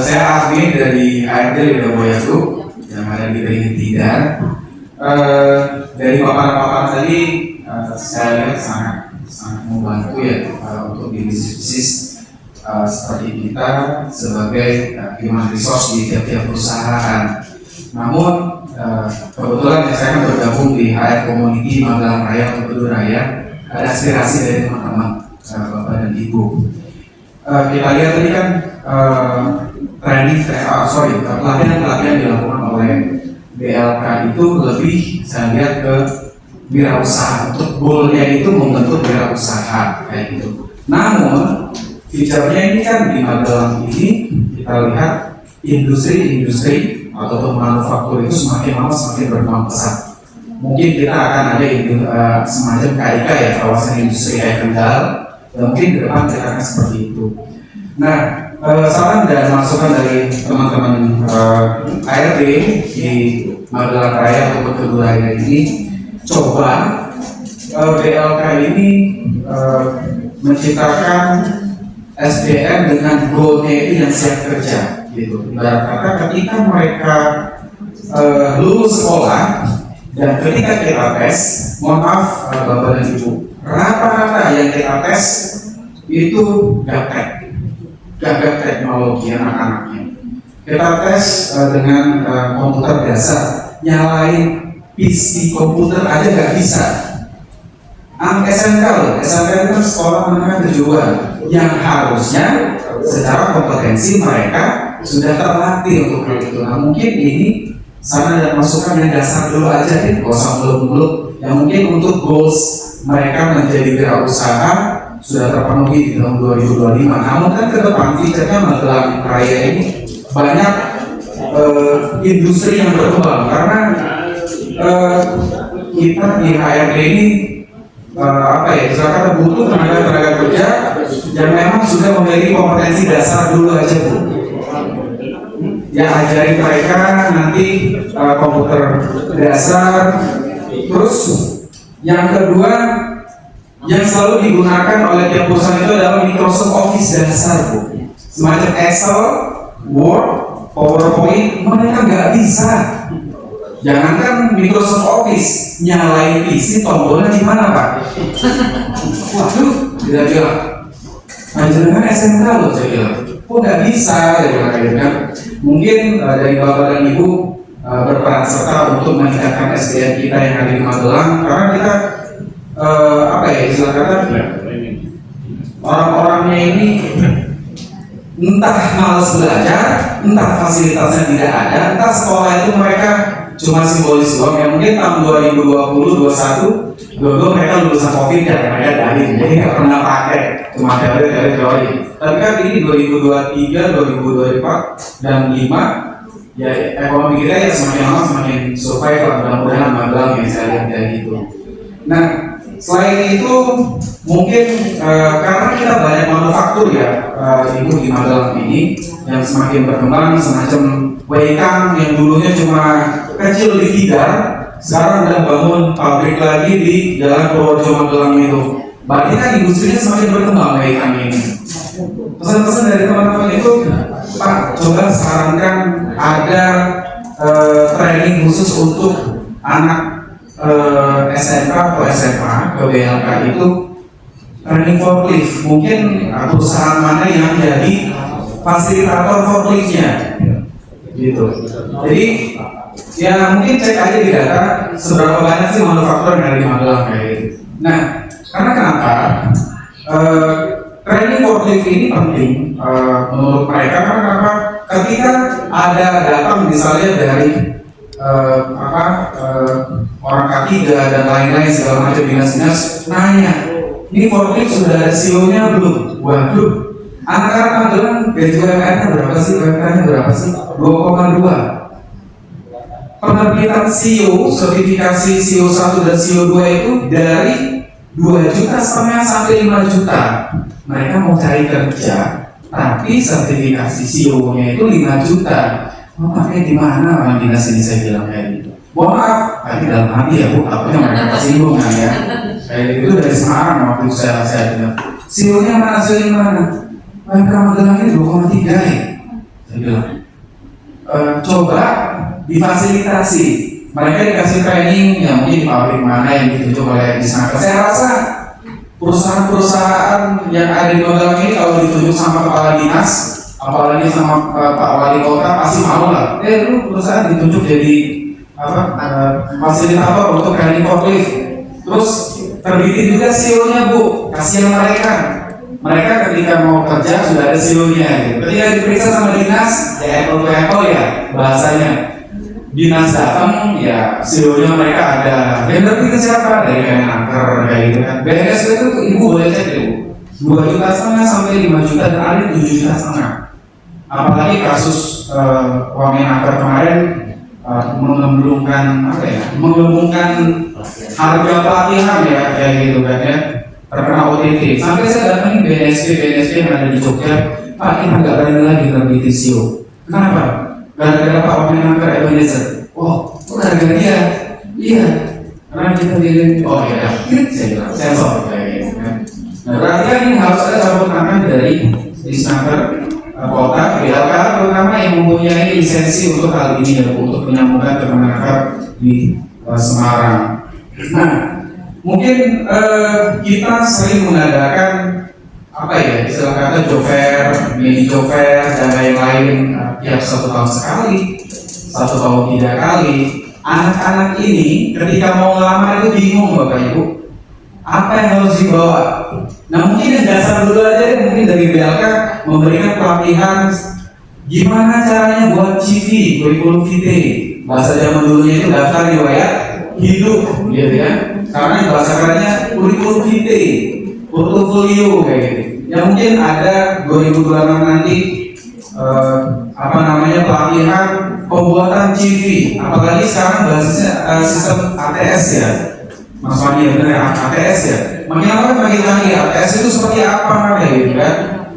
I: Saya Arvin dari HRD Lidah Boya Group yang ada di Beringin Tidar. dari paparan-paparan tadi saya lihat sangat membantu ya untuk di bisnis seperti kita sebagai human resource di tiap-tiap perusahaan. Namun kebetulan saya kan bergabung di HR Community Magelang Raya atau Kedua Raya. Ada aspirasi dari teman-teman Bapak dan Ibu. Kita lihat tadi kan pelatihan dilakukan oleh BLK itu lebih saya lihat ke wirausaha. Untuk goalnya itu membentuk wirausaha kayak gitu. Namun feature-nya ini kan di Magelang ini kita lihat industri ataupun manufaktur itu semakin lama semakin berkembang pesat. Mungkin kita akan ada semacam KIK ya, kawasan industri kayak Kendal, dan mungkin ke depan kita akan seperti itu. Nah, saran dan masukan dari teman-teman ART di Magelang Raya atau Kedua Raya ini, coba BLK ini menciptakan SDM dengan goalnya itu yang siap kerja, gitu. Ibarat kata ketika mereka lulus sekolah dan ketika kita tes, mohon maaf Bapak dan Ibu, rata-rata yang kita tes itu gaptek teknologi anak-anaknya. Kita tes dengan komputer biasa, nyalain PC komputer aja nggak bisa. Anak SMK loh, SMK itu kan sekolah menengah tujuan yang harusnya secara kompetensi mereka sudah terlatih untuk hal itu. Nah mungkin ini saran dan masukan yang dasar dulu aja deh, gak usah muluk-muluk. Yang mungkin untuk goals mereka menjadi wirausaha sudah terpenuhi di tahun 2025. Namun kan ke depan feature-nya Magelang Raya ini banyak industri yang berkembang karena kita di HRD ini misalkan butuh tenaga kerja yang memang sudah memiliki kompetensi dasar dulu aja Bu. Ya ajarin mereka nanti komputer dasar. Terus yang kedua yang selalu digunakan oleh tiap perusahaan itu adalah Microsoft Office dasar Bu. Semacam Excel, Word, PowerPoint mereka nggak bisa. Jangankan Microsoft Office, nyalain PC tombolnya di mana Pak? Waduh, tidak bilang. Anjirnya SMK loh saya bilang. Kok nggak bisa? Kan? Mungkin dari Bapak dan Ibu berperan serta untuk meningkatkan SDM kita yang ada di Magelang, karena kita istilah kata orang-orangnya ini entah malas belajar, entah fasilitasnya tidak ada, entah sekolah itu mereka cuma simbolis doang. Ya mungkin tahun 2020, 2021, dulu mereka lulusan COVID ya, mereka daring, jadi nggak pernah pakai, cuma teori. Tapi kan ini 2023, 2024 dan 5, ya ekonomi kita ya semakin lama semakin survive lah, mudah-mudahan Magelang yang saya lihat kayak gitu. Nah, selain itu mungkin karena kita banyak manufaktur ya Ibu di Magelang ini yang semakin berkembang, semacam Weikang yang dulunya cuma kecil di Tidar, sekarang udah bangun pabrik lagi di Jalan Purworejo Magelang itu. Berarti kan industrinya semakin berkembang Weikang ini. Pesan-pesan dari teman-teman itu, Pak, coba sarankan ada training khusus untuk anak SMK atau SMA ke BLK itu training forklift. Mungkin perusahaan mana yang jadi fasilitator forkliftnya, gitu. Jadi ya mungkin cek aja di data seberapa banyak sih manufaktur yang ada di Magelang kayak gitu. Nah, karena kenapa training forklift ini penting menurut mereka? Karena kenapa? Ketika ada datang misalnya dari orang K3 dan lain-lain segala macam dinas-dinas nanya, ini forklift sudah ada CEO-nya belum? Waduh, anak-anak Magelang gaji UMR-nya berapa sih? UMR-nya berapa sih? 2,2. Penerbitan CEO, sertifikasi CEO 1 dan CEO 2 itu dari 2,5 juta sampai 5 juta. Mereka mau cari kerja, tapi sertifikasi CEO-nya itu 5 juta. Makanya di mana orang dinas ini saya bilang kayak gitu. Mohon maaf, tapi dalam hati ya Bu, takutnya mereka tersinggung kan ya. Kayak gitu dari Semarang waktu saya bilang, CEO-nya mana, CEO-nya mana? Mereka Magelang ini 2,3 ya. Saya bilang, coba difasilitasi mereka dikasih training yang mungkin di pabrik mana yang ditunjuk oleh Disnaker. Saya rasa perusahaan-perusahaan yang ada di Magelang ini kalau ditunjuk sama kepala dinas, apalagi sama Pak Wali Kota, pasti mau lah. Lu perusahaan ditunjuk jadi fasilitator untuk training forklift. Terus terbitin juga CEO-nya Bu, kasihan mereka. Mereka ketika mau kerja sudah ada CEO-nya gitu. Ketika diperiksa sama dinas, ya apple to apple ya bahasanya. Dinas datang, ya CEO-nya mereka ada. Yang terbitin siapa? Dari Kemenaker kayak gitu kan. BNSP itu ibu boleh cek deh Bu. 2,5 juta sampai 5 juta dan ada 7,5 juta. Apalagi kasus Wamenaker kemarin menggelembungkan harga pelatihan ya kayak gitu kan ya, terkena OTT. Sampai saya datangin BNSP yang ada di Jogja, Pak kita nggak berani lagi terbitin CEO. Kenapa? Gara-gara Pak Wamenaker Ebenezer. Oh, gara-gara dia? Iya, karena kita bilang oh ya, saya bilang sensor kayak gitu kan. Nah berarti kan ini harus ada campur tangan dari Disnaker Kota, BLK, terutama yang mempunyai lisensi untuk hal ini ya, untuk menyambungkan Kemenaker di Semarang. Nah, mungkin kita sering mengadakan apa ya, istilah kata job fair, mini job fair, dan lain-lain tiap 1 tahun sekali, 1 tahun 3 kali. Anak-anak ini ketika mau ngelamar itu bingung Bapak Ibu, apa yang harus dibawa. Nah mungkin yang dasar dulu aja, mungkin dari BLK memberikan pelatihan gimana caranya buat CV, kurikulum vitae. Bahasa zaman dulunya itu daftar riwayat hidup, gitu ya. Karena bahasa kerennya kurikulum vitae, portofolio kayak gitu. Yang mungkin ada 2026 nanti pelatihan pembuatan CV. Apalagi sekarang basisnya sistem ATS ya. Mas Wani ya benar ya, ATS ya. Makin lama makin canggih, ATS itu seperti apa kayak gitu kan.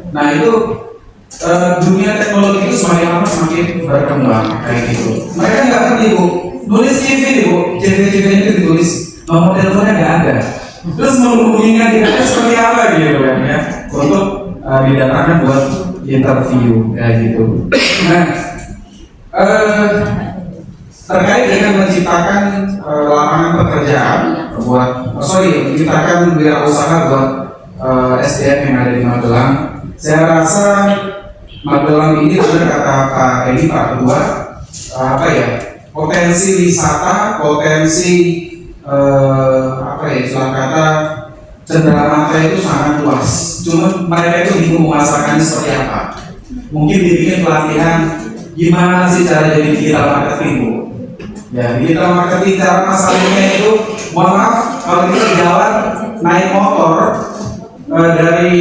I: Nah itu dunia teknologi itu semakin lama semakin berkembang kayak gitu. Mereka nggak ngerti Bu, nulis CV nih Bu, CV itu ditulis, nomor teleponnya nggak ada. Terus menghubunginya kita seperti apa gitu kan ya, untuk didatangkan buat interview kayak gitu. Nah terkait dengan menciptakan lapangan pekerjaan menciptakan wirausaha buat SDM yang ada di Magelang. Saya rasa Magelang ini benar kata Pak Edi, Pak Ketua, potensi wisata, potensi istilah kata cenderamata itu sangat luas. Cuma mereka itu bingung memasarkannya seperti apa. Mungkin dibikin pelatihan gimana sih cara jadi digital marketing Bu. Ya, digital marketing cara masalahnya itu, mohon maaf kalau kita jalan naik motor dari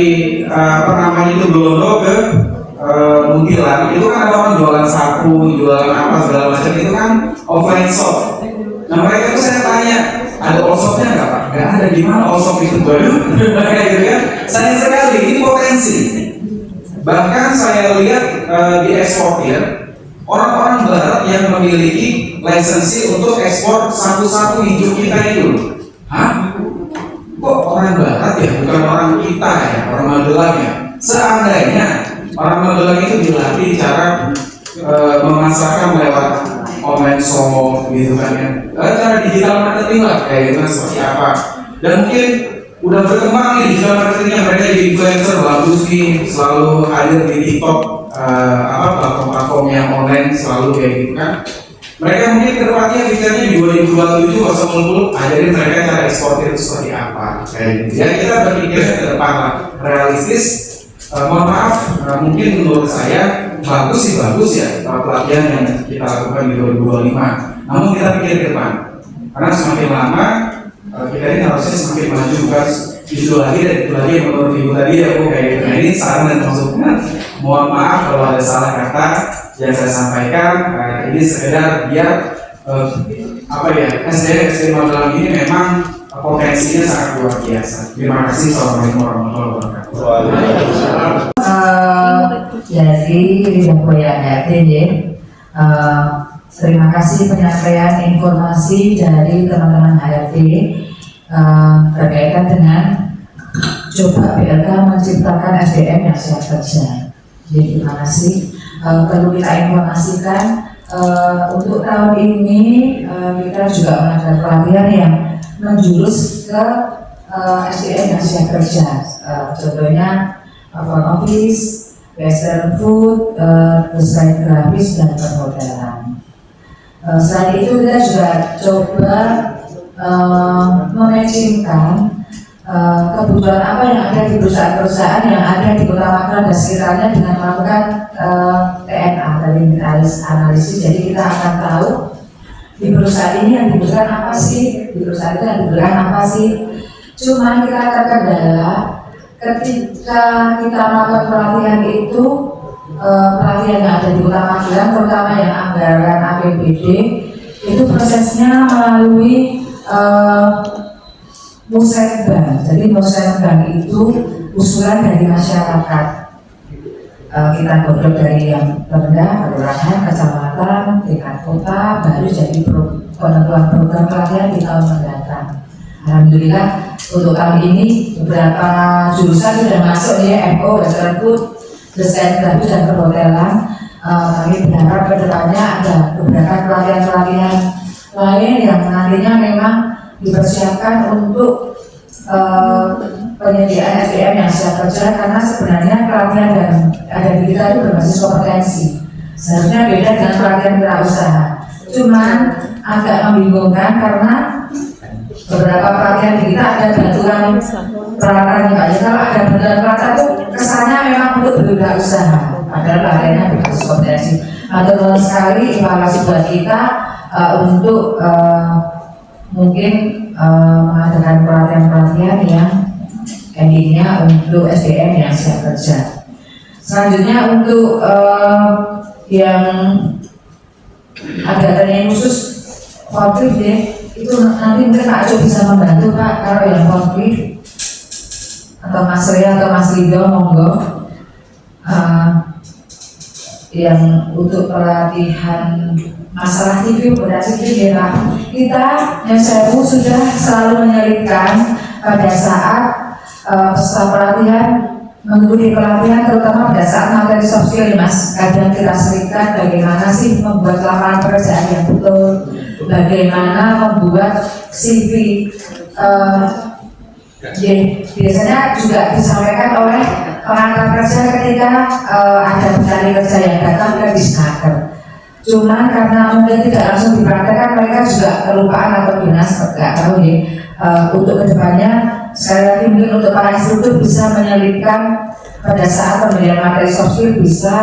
I: itu Glondo ke Muntilan, itu kan ada orang jualan sapu, jualan apa segala macam, itu kan offline shop. Nah mereka itu saya tanya, ada all shopnya nggak Pak? Nggak ada, gimana all shop itu baru? Kayak gitu kan? Sayang sekali, ini potensi. Bahkan saya lihat di eksportir, orang-orang barat yang memiliki lisensi untuk ekspor satu-satu hijau kita itu. Hah? Kok orang barat ya, bukan orang kita ya, orang Magelang ya? Seandainya orang Magelang itu dilatih cara memasarkan lewat online shop gitu kan ya, cara digital marketing lah kayak gitu seperti apa. Dan mungkin udah berkembang nih digital marketingnya, mereka jadi influencer bagus nih, selalu hadir di TikTok, platform-platform yang online selalu kayak gitu kan. Mereka mungkin kedepannya pikirnya di 2027 2030 ajarin mereka cara eksportir itu seperti apa kayak gitu. Ya kita berpikirnya ke depan lah, realistis. Mohon maaf, mungkin menurut saya bagus ya pelatihan yang kita lakukan di 2025. Namun kita pikir ke depan, karena semakin lama kita ini harusnya semakin maju kan. Itu lagi yang menurut ibu tadi ya Bu kayak gitu. Nah ini saran dan masukan. Mohon maaf kalau ada salah kata yang saya sampaikan. Ini sekedar biar SDM Magelang ini memang potensinya sangat luar biasa. Terima kasih. Assalamualaikum warahmatullahi wabarakatuh.
G: Jadi Ridha Boya HRD ya. Terima kasih penyampaian informasi dari teman-teman HRD berkaitan dengan coba BLK menciptakan SDM yang siap kerja. Jadi terima kasih. Perlu kita informasikan untuk tahun ini kita juga mengadakan pelatihan yang menjurus ke SDM yang siap kerja. Contohnya front office, western food, desain grafis dan perhotelan. Selain itu kita juga coba mematchingkan kebutuhan apa yang ada di perusahaan-perusahaan yang ada di Kota Magelang dan sekitarnya dengan melakukan TNA dari analisis. Jadi kita akan tahu di perusahaan ini yang dibutuhkan apa sih, di perusahaan itu yang dibutuhkan apa sih. Cuma kita terkendala ketika kita melakukan pelatihan itu, pelatihan yang ada di Kota Magelang, terutama yang anggaran APBD, itu prosesnya melalui Musrembang. Jadi Musrembang itu usulan dari masyarakat. Kita godok dari yang terendah, kelurahan, kecamatan, tingkat kota, baru jadi penentuan program pelatihan di tahun mendatang. Alhamdulillah untuk tahun ini beberapa jurusan sudah masuk ya, FO, Western Food, desain grafis dan perhotelan. Kami berharap kedepannya ada beberapa pelatihan-pelatihan lain yang nantinya memang dipersiapkan untuk penyediaan SDM yang siap kerja, karena sebenarnya pelatihan dan ada di kita itu berbasis kompetensi. Seharusnya beda dengan pelatihan wirausaha. Cuman agak membingungkan karena beberapa pelatihan di kita ada bantuan peralatan Pak. Kalau ada bantuan peralatan itu kesannya memang untuk berwirausaha, padahal pelatihannya berbasis kompetensi. Matur sekali evaluasi buat kita untuk mungkin mengadakan pelatihan-pelatihan yang endingnya untuk SDM yang siap kerja. Selanjutnya untuk yang ada training khusus forklift ya, itu nanti mungkin Pak Aco bisa membantu Pak, kalau yang forklift atau Mas Ria atau Mas Rido monggo. Yang untuk pelatihan masalah TV operasi TV ya Pak, kita yang saya sudah selalu menyelipkan pada saat peserta pelatihan mengikuti pelatihan, terutama pada saat materi soft skill Mas. Kadang kita selipkan bagaimana sih membuat lapangan pekerjaan yang betul, bagaimana membuat CV. Biasanya juga disampaikan oleh pengantar kerja ketika ada pencari kerja yang datang ke Disnaker. Cuman karena mungkin tidak langsung dipraktekkan, mereka juga kelupaan atau binas, nggak tahu ya. Untuk kedepannya, sekali lagi mungkin untuk para instruktur bisa menyelipkan pada saat pemberian materi soft skill, bisa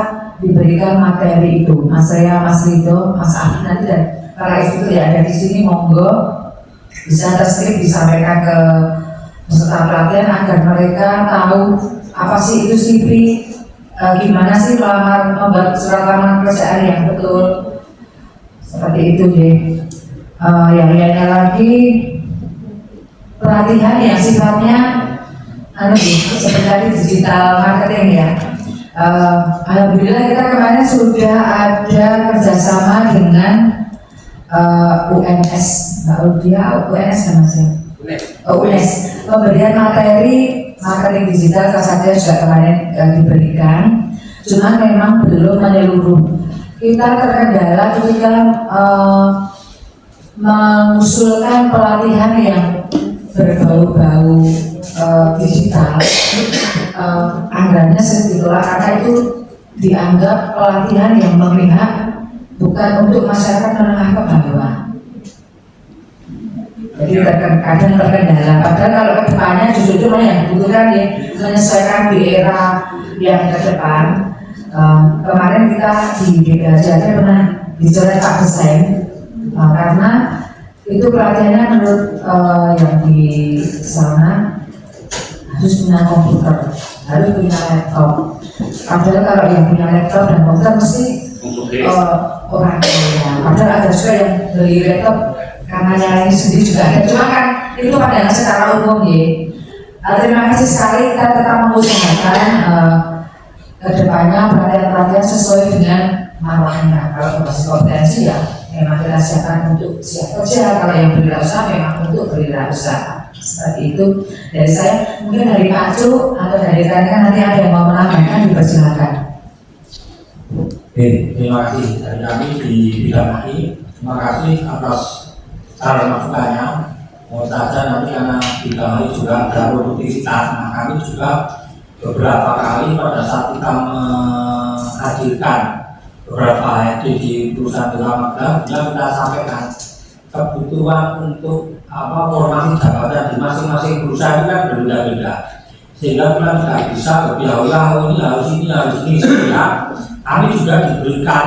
G: diberikan materi itu. Mas Ria, Mas Rido, Mas Afif nanti dan para instruktur yang ada di sini monggo bisa terskrip disampaikan ke peserta pelatihan agar mereka tahu apa sih itu CV, gimana sih membuat surat lamaran pekerjaan yang betul, seperti itu deh. Yang lainnya lagi pelatihan yang sifatnya seperti digital marketing ya. Alhamdulillah kita kemarin sudah ada kerjasama dengan UNS, Mbak Udia, UNS kan Mas ya? UNS, pemberian materi marketing digital saja juga kemarin diberikan, cuman memang belum menyeluruh. Kita terkendala ketika mengusulkan pelatihan yang berbau-bau digital, anggarannya sedikit ditolak karena itu dianggap pelatihan yang memihak, bukan untuk masyarakat menengah ke bawah. Jadi kadang terkendala. Padahal kalau kedepannya justru yang dibutuhkan ya, menyesuaikan di era yang ke depan. Kemarin kita di BPHJ pernah dicoret Pak desain, karena itu pelatihannya menurut yang di sana harus punya komputer, harus punya laptop. Padahal kalau yang punya laptop dan komputer mesti orang kaya. Padahal ada juga yang beli laptop karena nyalain sendiri juga ada. Cuma kan itu pandangan secara umum ya. Terima kasih sekali, kita tetap mengusahakan kedepannya pelatihan-pelatihan sesuai dengan marwahnya. Kalau berbasis kompetensi ya memang kita siapkan untuk siap kerja, kalau yang berwirausaha memang untuk berwirausaha. Seperti itu dari saya. Mungkin dari Pak Cu atau dari rekan nanti ada yang mau menambahkan, dipersilakan.
E: Terima kasih dari kami di bidang ini. Terima kasih atas saran masukannya. Mau saja nanti karena bidang ini juga ada produktivitas, nah kami juga beberapa kali pada saat kita menghadirkan beberapa HRD di perusahaan Magelang, kita sampaikan kebutuhan untuk formasi jabatan di masing-masing perusahaan itu kan berbeda-beda, sehingga kita tidak bisa lebih awal ini harus ini sehingga kami juga diberikan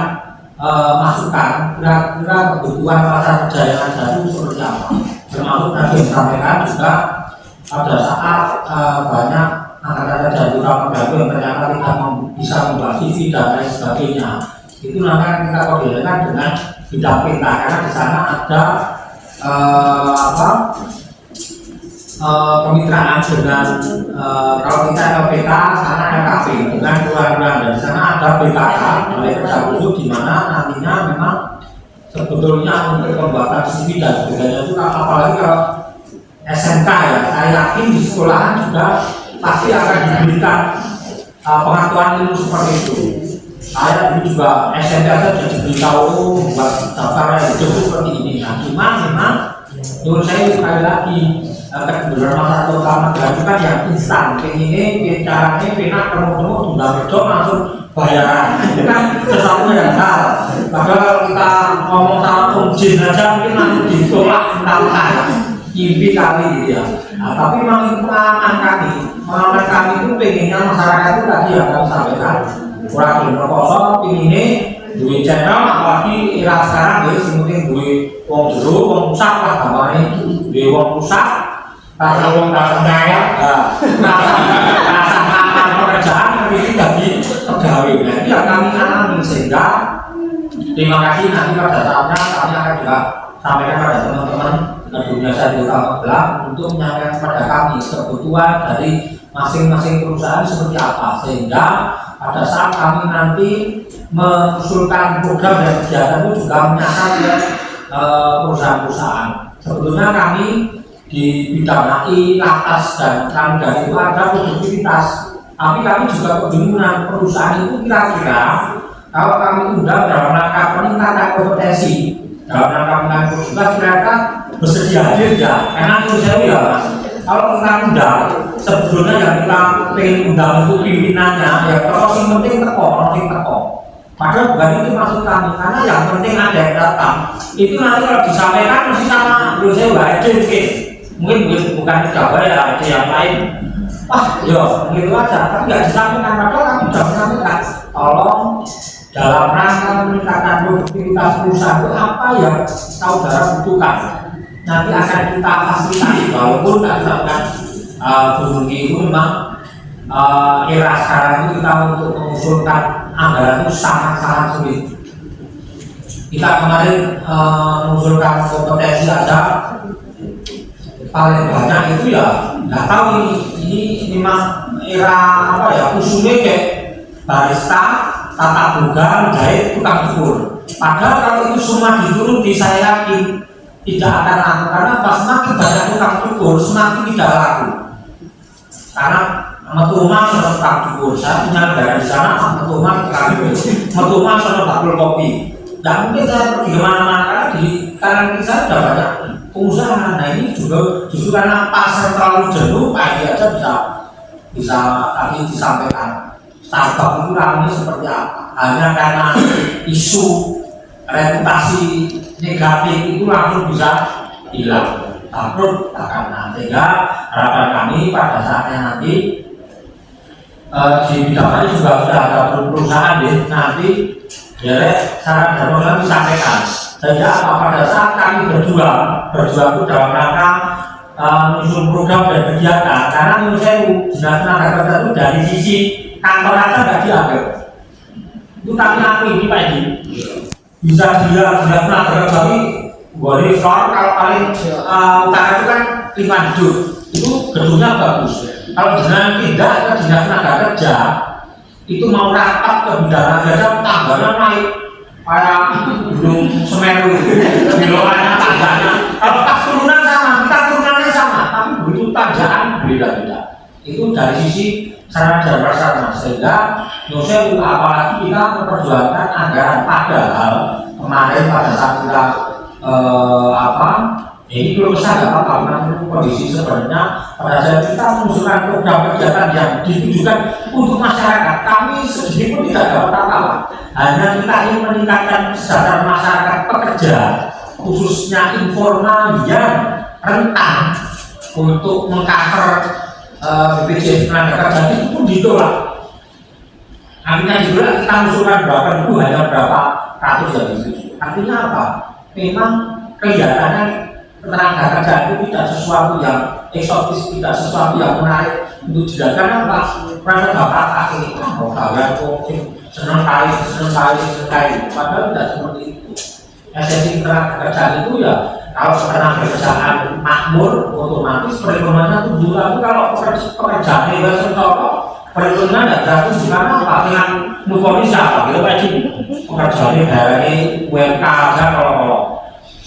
E: masukan kira-kira kebutuhan pasar kerja yang ada itu seperti apa, termasuk tadi disampaikan juga pada saat banyak angkatan kerja di Magelang yang ternyata tidak bisa membuat CV dan lain sebagainya, itu nanti kita koordinasikan dengan bidang PK karena di sana ada kemitraan dengan kalau kita LPK sana LKP dengan keluarga, dan di sana ada BKK Balai Kerja Khusus di mana nantinya memang sebetulnya untuk pembuatan CV dan sebagainya itu apalagi kalau SMK ya, saya yakin di sekolahan juga pasti akan diberikan pengetahuan ilmu seperti itu. Saya dulu juga SMP aja sudah diberitahu buat daftar hidup seperti ini. Nah, cuma memang menurut saya sekali lagi kebenaran masyarakat utama itu kan yang instan. Ini caranya penak ketemu sudah betul langsung bayaran. Itu kan sesuatu yang hal. Padahal kalau kita ngomong sama penjin aja mungkin langsung ditolak mentah-mentah. Impi kali gitu ya. Nah, tapi memang pengalaman kami itu pengennya masyarakat itu tadi yang kami sampaikan. Kurang berkoso, ini duit channel, apalagi era sekarang ya, sementing duit wong jero, wong pusat lah gambarnya, duit wong pusat, rasa wong rasa kaya, rasa aman pekerjaan, ini jadi pegawai. Jadi ya kami alami sehingga terima kasih nanti pada saatnya kami akan juga sampaikan pada teman-teman dunia saya di Magelang untuk menyampaikan kepada kami kebutuhan dari masing-masing perusahaan seperti apa, sehingga pada saat kami nanti mengusulkan program dan kegiatan itu juga menyasar ke perusahaan-perusahaan. Sebetulnya kami di bidang AI, atas dan kami itu ada produktivitas, tapi kami juga kebingungan perusahaan itu kira-kira kalau kami undang dalam rangka peningkatan kompetensi, dalam rangka peningkatan produktivitas kira-kira bersedia hadir ya, karena itu saya bilang mas. Kalau kita undang, sebetulnya yang kita pengen undang itu pimpinannya, ya kalau yang penting teko. Padahal bukan itu maksud kami, karena yang penting ada yang datang. Itu nanti kalau disampaikan masih sama, menurut saya ada mungkin bukan Jawa ya, ada yang lain. Wah, ya begitu aja, tapi nggak disampaikan. Padahal kami sudah menyampaikan, tolong dalam rangka meningkatkan produktivitas perusahaan itu apa yang saudara butuhkan. Nanti akan kita fasilitasi, walaupun katakan Bumurki itu memang era sekarang itu kita untuk mengusulkan anggaran itu sangat-sangat sulit. Kita kemarin mengusulkan kompetensi aja paling banyak itu ya nggak tahu ini memang era apa ya, usulnya kayak barista, tata boga, jahit, tukang cukur. Padahal kalau itu semua dituruti saya yakin tidak akan laku, karena pas semakin banyak tukang cukur semakin tidak laku. Karena metuma sama tukang cukur, saya punya negara di sana, metuma tukang cukur, metuma sama bakul kopi. Dan mungkin saya pergi kemana-mana karena di kanan kita sudah banyak pengusaha. Nah ini juga justru karena pasar terlalu jenuh, pagi aja bisa tadi disampaikan. Startup itu ramai seperti apa? Hanya karena isu reputasi negatif itu langsung bisa hilang, bangkrut karena. Sehingga harapan kami pada saatnya nanti di bidang ini juga sudah ada perusahaan nanti ya saran dan program disampaikan, sehingga pada saat kami berjuang itu dalam rangka menyusun program dan kegiatan. Karena menurut saya dinas tenaga kerja itu dari sisi kantor aja nggak dianggap. Itu kami akui ini Pak Edi. Bisa dia tenaga kerja ini boleh soal kalau paling utara itu kan lingkungan hidup itu gedungnya bagus. Kalau dengan tidak ke dinas tenaga kerja itu mau rapat ke bidang kerja tangganya naik kayak gunung Semeru, belokannya tangganya. Kalau pas turunan sama, kita turunannya sama, tapi begitu tanjakan beda-beda. Itu dari sisi sarana dan prasarana, sehingga Indonesia apalagi kita memperjuangkan anggaran, padahal kemarin pada saat kita ini belum sadar apa kondisi sebenarnya pada saat kita mengusulkan program kegiatan yang ditujukan untuk masyarakat, kami sedikit pun tidak dapat apa-apa, hanya kita ingin meningkatkan kesejahteraan masyarakat pekerja, khususnya informal yang rentan untuk mengcover BPJS tenaga kerja itu pun ditolak. Artinya juga kita mengusulkan berapa ribu hanya berapa ratus yang disetujui. Artinya apa? Memang kelihatannya tenaga kerja itu tidak sesuatu yang eksotis, tidak sesuatu yang menarik untuk dilakukan. Apa? Mereka dapat kaki, mau kalian kok senang kali. Padahal tidak seperti itu. Esensi tenaga kerja itu ya kalau sekarang pekerjaan makmur, otomatis perekonomian itu dulu. Tapi kalau pekerjaan bebas contoh perekonomian tidak gratis karena apa? Dengan nukoni siapa? Kita wajib pekerjaan daerahnya UMK aja kalau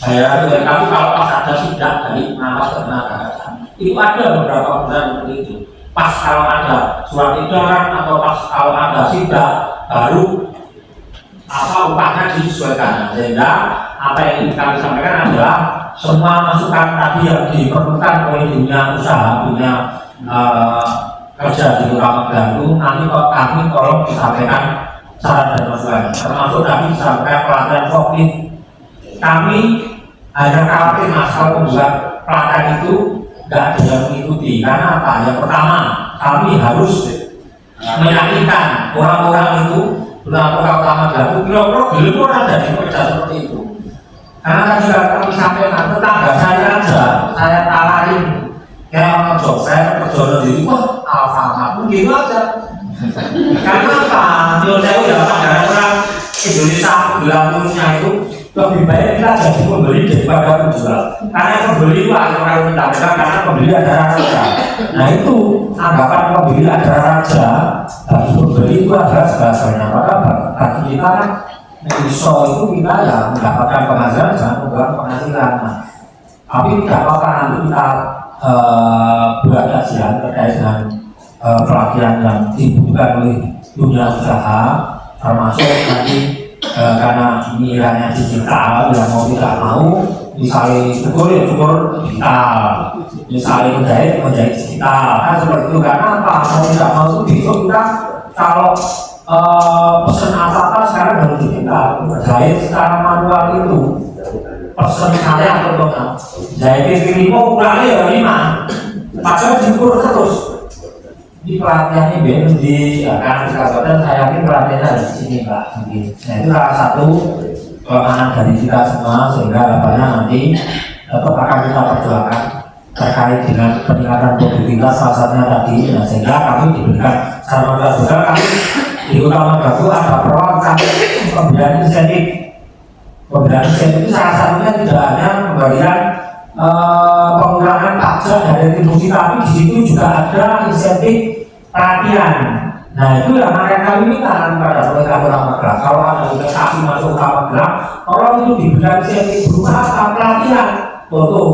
E: bayar UMK itu kalau pas ada sidak dari pengawas tenaga kerja itu ada beberapa bulan seperti itu. Pas kalau ada surat edaran atau pas kalau ada sidak baru upahnya disesuaikan, sehingga apa yang ingin kami sampaikan adalah semua masukan tadi yang diperlukan oleh dunia usaha, dunia kerja di Kota Magelang itu nanti kami tolong disampaikan saran dan masukan, termasuk tadi disampaikan pelatihan COVID. Kami hanya khawatir masalah pembuat pelatihan itu tidak ada yang mengikuti, karena apa? Yang pertama, kami harus meyakinkan orang-orang itu Kota Magelang itu kira-kira belum orang jadi kerja seperti itu. Karena tadi kami sampaikan tetangga saya aja, saya tawarin kayak orang job saya kerja di wah Alfamart gitu aja. Karena apa? Saya udah pandangan orang Indonesia bilangnya itu lebih baik kita jadi pembeli daripada penjual. Karena pembeli itu orang kita karena pembeli adalah raja. Nah itu anggapan pembeli adalah raja, bagi pembeli itu adalah segalanya. Maka bagi kita iso itu kita ya mendapatkan penghasilan, jangan membuat penghasilan. Tapi tidak apa-apa nanti kita buat kajian terkait dengan pelatihan yang dibutuhkan oleh dunia usaha, termasuk nanti karena ini eranya digital, yang mau tidak mau misalnya cukur ya cukur digital, misalnya menjahit digital, kan seperti itu. Karena apa? Mau tidak mau itu besok kita kalau pesan apa-apa sekarang harus digital, menjahit secara manual itu pesan saya contohnya jahit lima ukurannya ya 5, padahal diukur terus. Di pelatihannya BMD akan dikatakan saya yakin pelatihannya di sini Pak. Nah itu salah satu kelemahan dari kita semua, sehingga harapannya nanti tetap akan kita perjuangkan terkait dengan peningkatan produktivitas salah satunya tadi. Nah sehingga kami diberikan sarana juga kami di Kota Magelang ada program pemberian insentif. Pemberian insentif itu salah satunya tidak hanya pemberian pengurangan pajak dari retribusi, tapi di situ juga ada insentif pelatihan. Nah itu yang mereka minta kepada pemerintah Kota Magelang. Kalau ada investasi masuk Kota Magelang, kalau itu diberikan insentif berupa pelatihan, contoh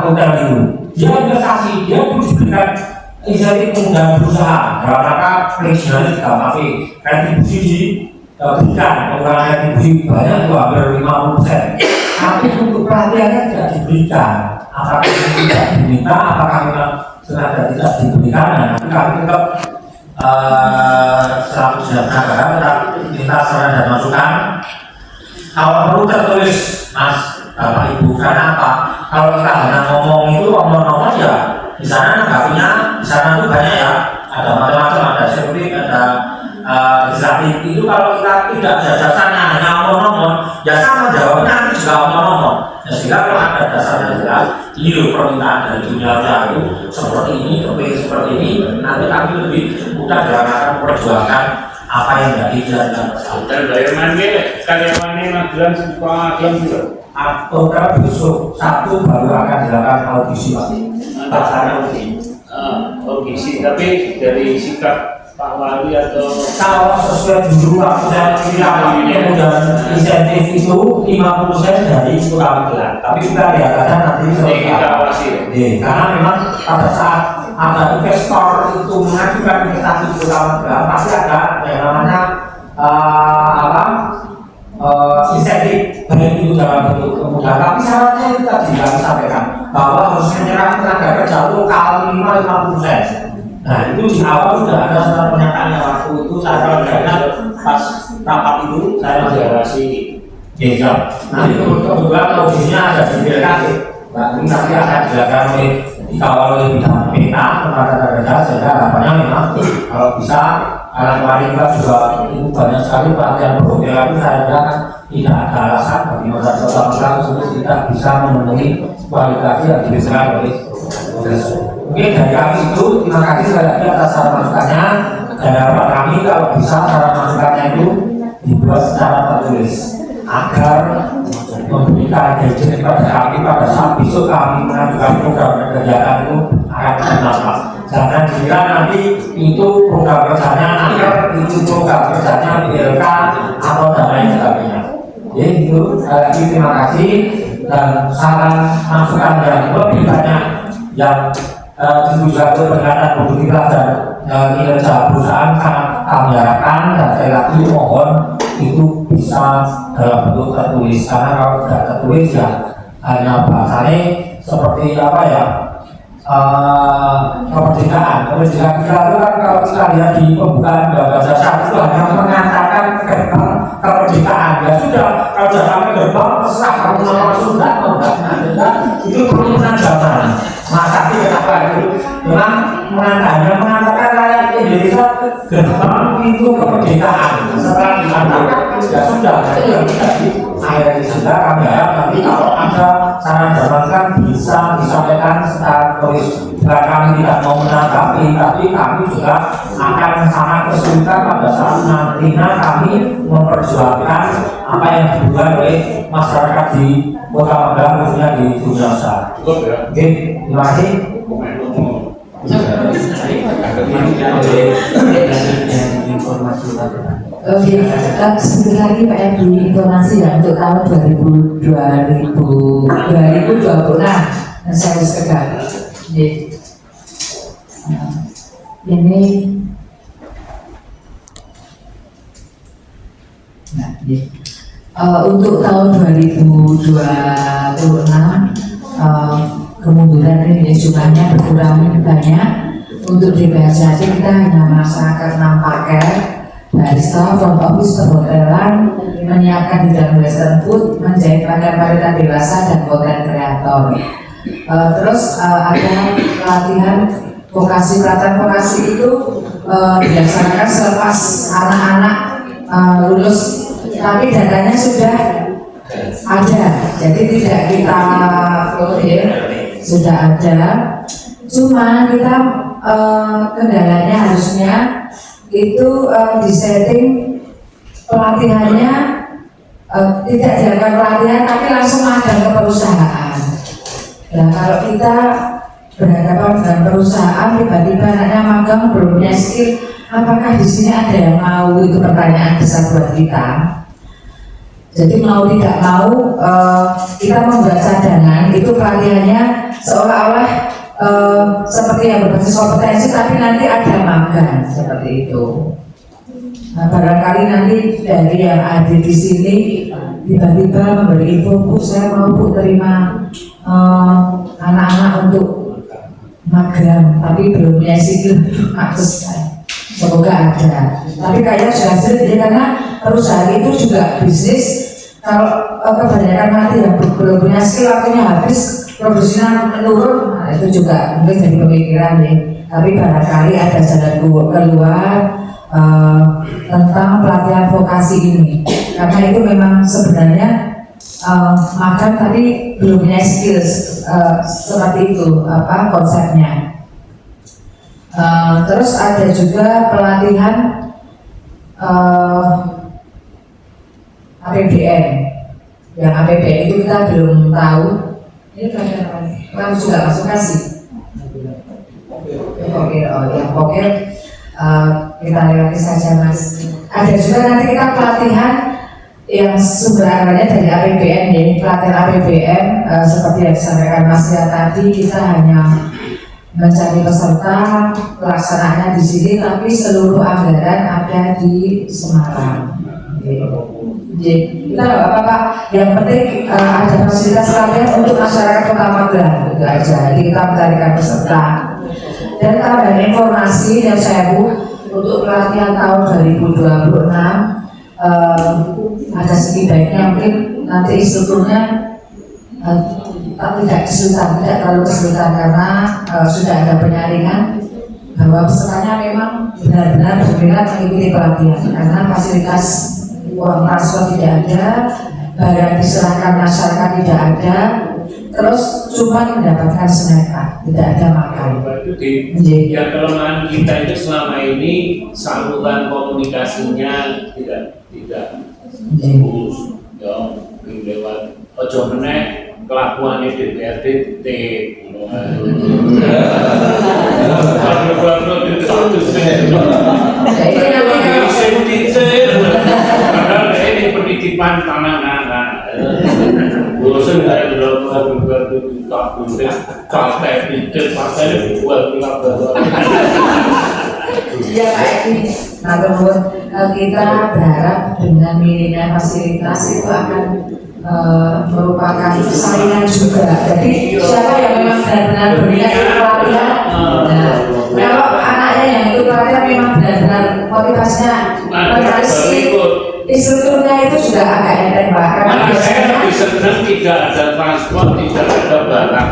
E: hotel itu, dia investasi, dia harus diberikan insentif kemudahan berusaha dalam rangka fleksibilitas, tapi retribusi diberikan, pengurangan retribusi banyak itu hampir 50%. Tapi untuk pelatihannya tidak diberikan. Apakah itu tidak diminta, apakah memang sengaja tidak diberikan? Nah, nanti kami tetap selalu tenaga tetap minta saran dan masukan. Kalau perlu tertulis, Mas, Bapak Ibu, karena apa? Kalau kita hanya ngomong itu omong-omong ya, di sana nggak punya, di sana itu banyak ya, ada macam-macam, ada sirkuit, ada legislatif. Itu kalau kita tidak ada dasarnya hanya omong-omong, ya sama jawabnya nanti juga omong-omong. Nah, sehingga kalau ada dasarnya jelas, ini loh permintaan dari dunia usaha itu seperti ini, seperti ini, nanti kami lebih mudah dalam akan perjuangkan apa yang jadi jalan bersama.
C: Dan karyawannya Magelang semua Magelang juga.
E: Total besok Sabtu baru akan dilakukan audisi Pak. Acara
C: Audisi, tapi dari sikap Pak Wali atau
E: kalau sesuai judul saya kira kemudian insentif itu 50% dari Kota Magelang. Tapi kita lihat aja nanti
C: kita awasi.
E: karena memang pada saat ada investor itu mengajukan investasi di Kota Magelang, pasti ada yang namanya insentif baik itu dalam bentuk kemudahan. Tapi syaratnya itu tadi kami sampaikan bahwa harus menyerap tenaga kerja lokal minimal 50%. Nah itu di awal sudah ada surat pernyataannya waktu itu saya berada pas rapat itu saya deklarasi desa. Nah itu kebetulan posisinya ada di BLKG. Nanti akan dilakukan oleh dikawal oleh bidang peta tenaga kerja sehingga harapannya memang kalau bisa karena kemarin kita juga itu banyak sekali pelatihan perhotelan itu saya kira kan tidak ada alasan bagi masyarakat Kota Magelang tersebut tidak bisa memenuhi kualifikasi yang diberikan oleh mungkin dari kami itu terima kasih sekali lagi atas saran masukannya dan harapan kami kalau bisa saran masukannya itu dibuat secara tertulis agar memberikan gadget kepada kami pada saat besok kami mengajukan program kerjaan itu akan bernampak. Jangan dikira nanti itu program kerjanya agar itu program kerjanya BLK atau dan lain sebagainya. Jadi itu lagi terima kasih dan saran masukan yang lebih banyak yang juga berkaitan produktivitas dan kinerja perusahaan sangat kami harapkan dan sekali lagi mohon itu bisa dalam bentuk tertulis karena kalau tidak tertulis ya hanya bahasanya seperti apa ya kemerdekaan kita itu kan kalau kita lihat di pembukaan bahasa itu hanya mengatakan gerbang kemerdekaan ya sudah kalau sudah sampai gerbang terserah kamu mau masuk enggak itu perlu penajaman masa kenapa itu memang mengatakan rakyat Indonesia gerbang itu kemerdekaan setelah diantarkan ya sudah itu yang tadi akhirnya sudah kami harap nanti kalau ada saran dan masukan bisa disampaikan secara tulis dan kami tidak mau menanggapi tapi kami juga akan sangat kesulitan pada saat nantinya kami memperjuangkan apa yang dibutuhkan oleh masyarakat di Kota Magelang khususnya di dunia usaha. Oke, terima kasih.
G: Sebentar lagi Pak Edi informasi ya untuk tahun 2026 saya harus tegak. Ini untuk tahun 2026 kemunduran ini jumlahnya berkurang banyak. Untuk di BHSAJ kita hanya melaksanakan 6 paket barista, front office, perhotelan, menyiapkan bidang western food, menjahit pakaian wanita dewasa dan konten kreator. Terus ada pelatihan vokasi, pelatihan vokasi itu dilaksanakan selepas anak-anak lulus, tapi datanya sudah ada, jadi tidak kita flyer, sudah ada. Cuma kita kendalanya harusnya itu disetting pelatihannya tidak dilakukan pelatihan tapi langsung magang ke perusahaan. Nah kalau kita berhadapan dengan perusahaan tiba-tiba anaknya magang belum punya skill, apakah di sini ada yang mau? Itu pertanyaan besar buat kita. Jadi mau tidak mau kita membuat cadangan itu pelatihannya seolah-olah seperti yang berbasis kompetensi tapi nanti ada magang seperti itu. Nah, barangkali nanti dari yang ada di sini tiba-tiba memberi info, Bu, saya mau Bu terima anak-anak untuk magang tapi belum punya skill, semoga ada. Tapi kayaknya sudah sulit ya, karena perusahaan itu juga bisnis. Kalau kebanyakan nanti yang belum punya skill waktunya habis, produksinya menurun, nah, itu juga mungkin jadi pemikiran ya. Tapi barangkali ada jalan keluar tentang pelatihan vokasi ini, karena itu memang sebenarnya magang tapi belum punya skills seperti itu apa konsepnya. Terus ada juga pelatihan APBN. Yang APBN itu kita belum tahu. Ini pelatihan apa? Kan sudah masuk kasih. Oke, yang pokoknya kita lewati saja Mas. Ada juga nanti kita pelatihan yang sumber anggarannya dari APBN, jadi pelatihan APBN seperti yang disampaikan Mas ya tadi, kita hanya mencari peserta, pelaksanaannya di sini, tapi seluruh anggaran ada di Semarang. Jadi kita nggak apa-apa, yang penting ada fasilitas kalian untuk masyarakat Kota Magelang, itu aja. Jadi kita mencarikan peserta. Dan tambahan informasi yang saya untuk pelatihan tahun 2026 ada segi baiknya mungkin nanti instrukturnya tidak kesulitan, tidak terlalu kesulitan karena sudah ada penyaringan bahwa pesertanya memang benar-benar berminat mengikuti pelatihan karena fasilitas uang transfer tidak ada, barang diserahkan masyarakat tidak ada, terus cuma mendapatkan snack, tidak ada makan.
C: Yang kelemahan kita itu selama ini saluran komunikasinya tidak mulus, ya lewat ojo meneh kelakuan DPRD T. Ini penitipan tanah anak. Bosan dari dalam partai pikir partai buat
G: Ya kayak ini. Nah kemudian kita berharap dengan minimnya fasilitas itu akan merupakan saingan juga. Jadi siapa yang memang benar-benar berminat ikut pelatihan, nah kalau anaknya yang ikut pelatihan memang benar-benar motivasinya mencari skill, instrukturnya itu juga agak enteng Pak. Karena
C: saya lebih senang tidak ada transport, tidak ada barang.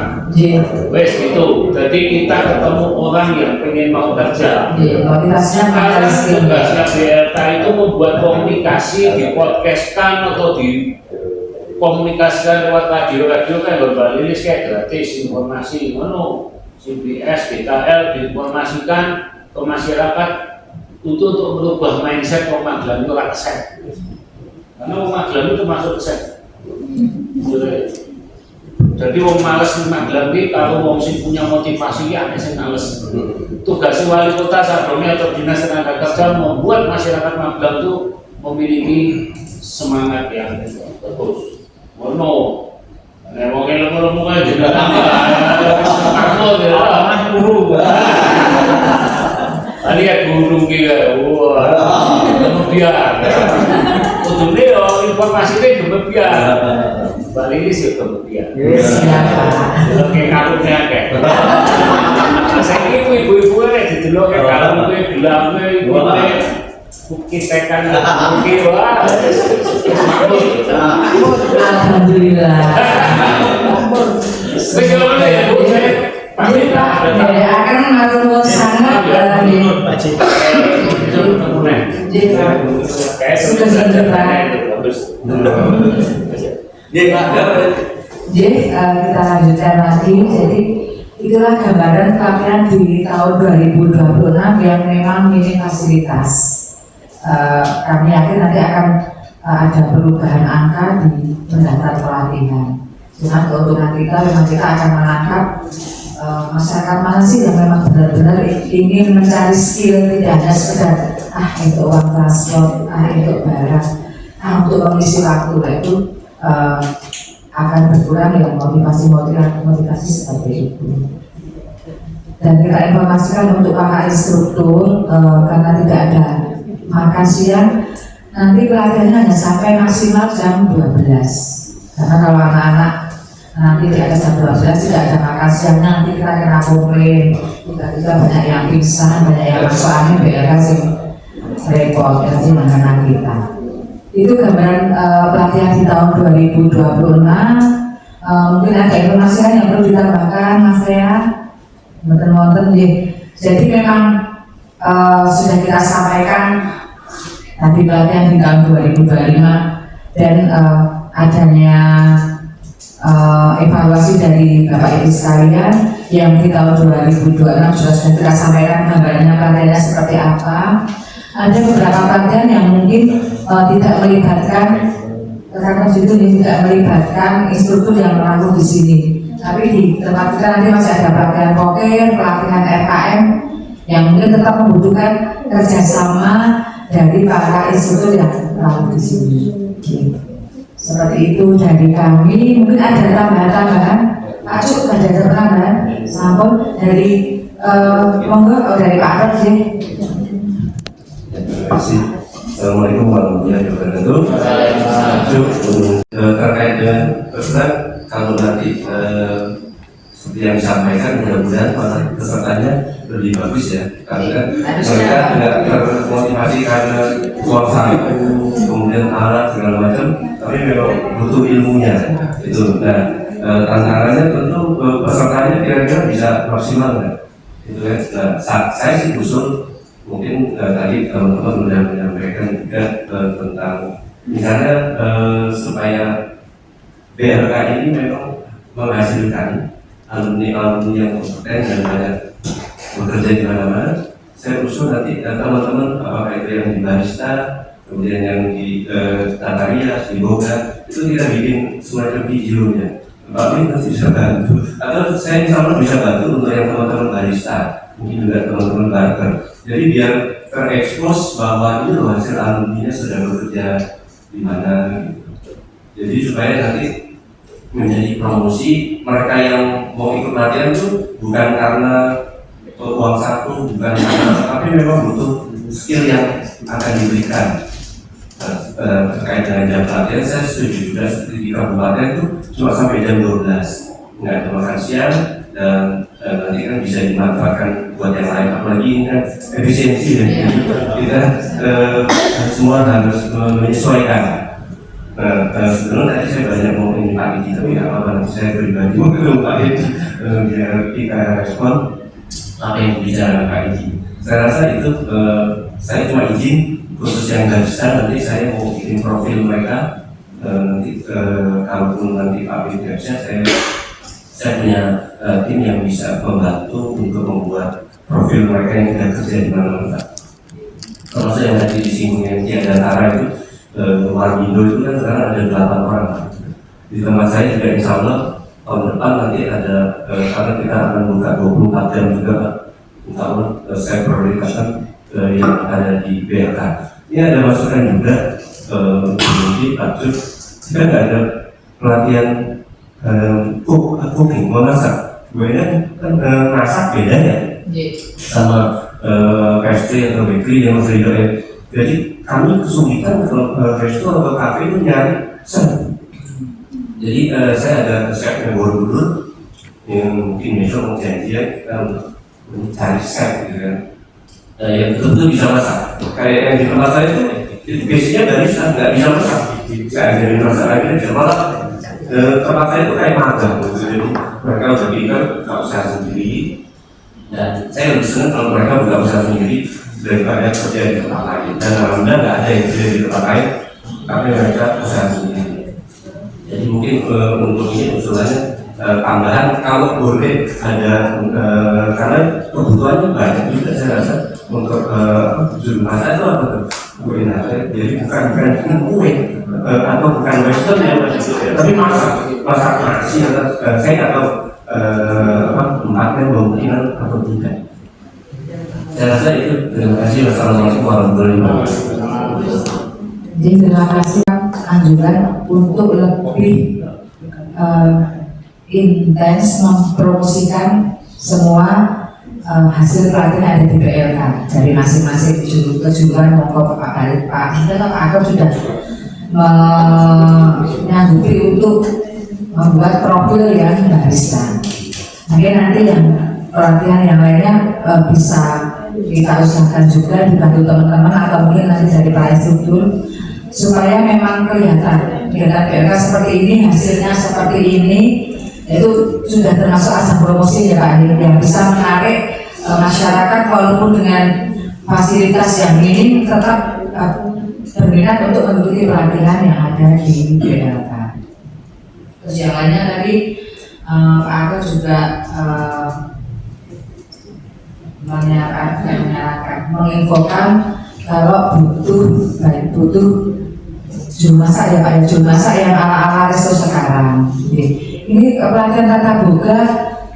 C: Wes itu, jadi kita ketemu orang yang pengen mau kerja.
G: Motivasinya mencari skill.
C: Tugasnya BLK itu membuat komunikasi, dipodcastkan atau di komunikasikan lewat radio kan berbalis kayak gratis informasi CBS, DKL diinformasikan ke masyarakat untuk merubah mindset orang Magelang itu keset karena orang Magelang itu masuk keset. Jadi orang males di Magelang ini kalau orang sih punya motivasi ya sih males. Tugas wali kota sebelumnya atau dinas tenaga kerja membuat masyarakat Magelang itu memiliki semangat yang bagus. Ono, mungkin lemu-lemu aja juga takut ya, guru. Lihat guru kita, wah, kemudian, untungnya informasi itu kemudian, balik ini sih kemudian. Oke, kalungnya kayak. Saya ini ibu-ibu ini dulu kayak kalungnya, gelangnya, ibu-ibu. Kita kan mungkin wah,
G: alhamdulillah.
C: Bagaimana ya Bu?
G: Jadi Pak, akan malu sangat di Jadi kita lanjutkan lagi. Jadi itulah gambaran pelatihan di tahun 2026 yang memang minim fasilitas. Kami yakin nanti akan ada perubahan angka di pendaftar pelatihan. Cuma keuntungan kita memang kita akan menangkap masyarakat mana sih yang memang benar-benar ingin mencari skill, tidak hanya sekedar itu uang transport, itu barang, untuk mengisi waktu itu akan berkurang yang motivasi seperti itu. Dan kita informasikan untuk para instruktur karena tidak ada makan siang, nanti pelatihannya hanya sampai maksimal jam 12. Karena kalau anak-anak nanti di atas jam 12 tidak ada makan siang, nanti kita kena komplain. Tiba-tiba banyak yang pingsan, banyak yang masuk angin, BLK sih repot, nanti mengenang kita. Itu gambaran pelatihan di tahun 2026. Mungkin ada informasi yang perlu ditambahkan, Mas Rea. Mboten-mboten nggih. Jadi memang sudah kita sampaikan tadi pelatihan di tahun 2025 dan adanya evaluasi dari Bapak Ibu sekalian yang di tahun 2026 sudah kita sampaikan gambarnya pelatihannya seperti apa. Ada beberapa pelatihan yang mungkin tidak melibatkan rekan itu tidak melibatkan instruktur yang berlaku di sini. Tapi di tempat kita nanti masih ada pelatihan poker, pelatihan RKM yang mungkin tetap membutuhkan kerjasama dari para instruktur yang berlaku di sini. Seperti itu dari kami. Mungkin ada tambahan-tambahan Acuk ada pertanyaan, sampun dari monggo dari Pak Arif sih.
J: Terima kasih. Assalamualaikum warahmatullahi wabarakatuh. Terkait dengan pesan, kalau nanti seperti yang disampaikan, mudah-mudahan para pesertanya lebih bagus ya, karena mereka tidak termotivasi karena uang saku, kemudian alat segala macam, tapi memang butuh ilmunya itu. Nah, tantangannya tentu pesertanya kira-kira bisa maksimal kan? Itu kan. Nah, saya sih usul mungkin tadi teman-teman sudah menyampaikan juga tentang misalnya supaya BLK ini memang menghasilkan alumni-alumni yang kompeten dan banyak bekerja di mana-mana. Saya usul nanti teman-teman apakah itu yang di barista, kemudian yang di tata rias, di boga, itu kita bikin semacam videonya. Pak Min nanti bisa bantu, atau saya insya Allah bisa bantu untuk yang teman-teman barista, mungkin juga teman-teman barter. Jadi biar terekspos bahwa ini loh hasil alumninya sudah bekerja di mana. Jadi supaya nanti menjadi promosi mereka yang mau ikut latihan itu bukan karena uang saku, bukan karena, tapi memang butuh skill yang akan diberikan. Terkait dengan jam latihan, saya setuju juga seperti di kabupaten itu cuma sampai jam 12, nggak ada makan siang, dan nanti kan bisa dimanfaatkan buat yang lain, apalagi ini kan efisiensi ya. Kita semua harus menyesuaikan. Sebenarnya tadi saya banyak mau ini Pak Edi, tapi nggak apa-apa, nanti saya pribadi mau ketemu Pak Edi biar kita respon apa yang dibicarakan Pak Edi. Saya rasa itu saya cuma izin khusus yang barista, nanti saya mau bikin profil mereka, nanti kalaupun nanti Pak Edi tidak bisa, saya punya tim yang bisa membantu untuk membuat profil mereka yang sudah kerja di mana-mana. Termasuk yang tadi disinggung yang Tiada Tara itu, Wargindo itu kan sekarang ada 8 orang. Di tempat saya juga insya Allah tahun depan nanti ada, karena kita akan buka 24 jam juga, insya Allah saya prioritaskan yang ada di BLK. Ini ada masukan juga, mungkin Pak Jus, kita nggak ada pelatihan cooking, memasak. Kemudian kan masak beda ya, sama pastry atau bakery yang masih ada. Jadi kami kesulitan kalau resto atau kafe itu nyari chef. Jadi saya ada chef yang Borobudur yang mungkin besok mau janjian kita mencari chef gitu kan, yang betul-betul bisa masak. Kayak yang di tempat saya itu biasanya barista nggak bisa masak. Saya ajarin masak lagi aja malah tempat saya itu kayak magang gitu. Jadi mereka udah pintar buka usaha sendiri, dan saya lebih senang kalau mereka buka usaha sendiri daripada kerja di tempat lain. Dan alhamdulillah nggak ada yang kerja di tempat lain, tapi mereka usaha sendiri. Jadi mungkin untuk ini usulannya tambahan kalau boleh ada, karena kebutuhannya banyak juga saya rasa untuk juru masak itu apa tuh? Kue nasi. Jadi bukan kue atau bukan western ya, tapi masak nasi atau saya nggak tahu tempatnya kemungkinan atau tidak. Saya rasa itu. Terima kasih. Wassalamualaikum warahmatullahi wabarakatuh.
G: Jadi terima kasih anjuran untuk lebih intens mempromosikan semua hasil pelatihan ada di BLK dari masing-masing kejuruan maupun Pak Balit, Pak Akor sudah menyanggupi untuk membuat profil yang barista. Mungkin nanti yang pelatihan yang lainnya bisa kita usahakan juga dibantu teman-teman atau mungkin nanti dari Pak Instruktur supaya memang kelihatan BLK seperti ini, hasilnya seperti ini. Itu sudah termasuk ajang promosi ya Pak, yang bisa menarik masyarakat walaupun dengan fasilitas yang minim tetap berminat untuk mengikuti pelatihan yang ada di BLK. Terus yang lainnya tadi Pak Akor juga menginfokan kalau butuh juru masak ya Pak, juru masak yang ala-ala resto sekarang. Ini pelatihan tata boga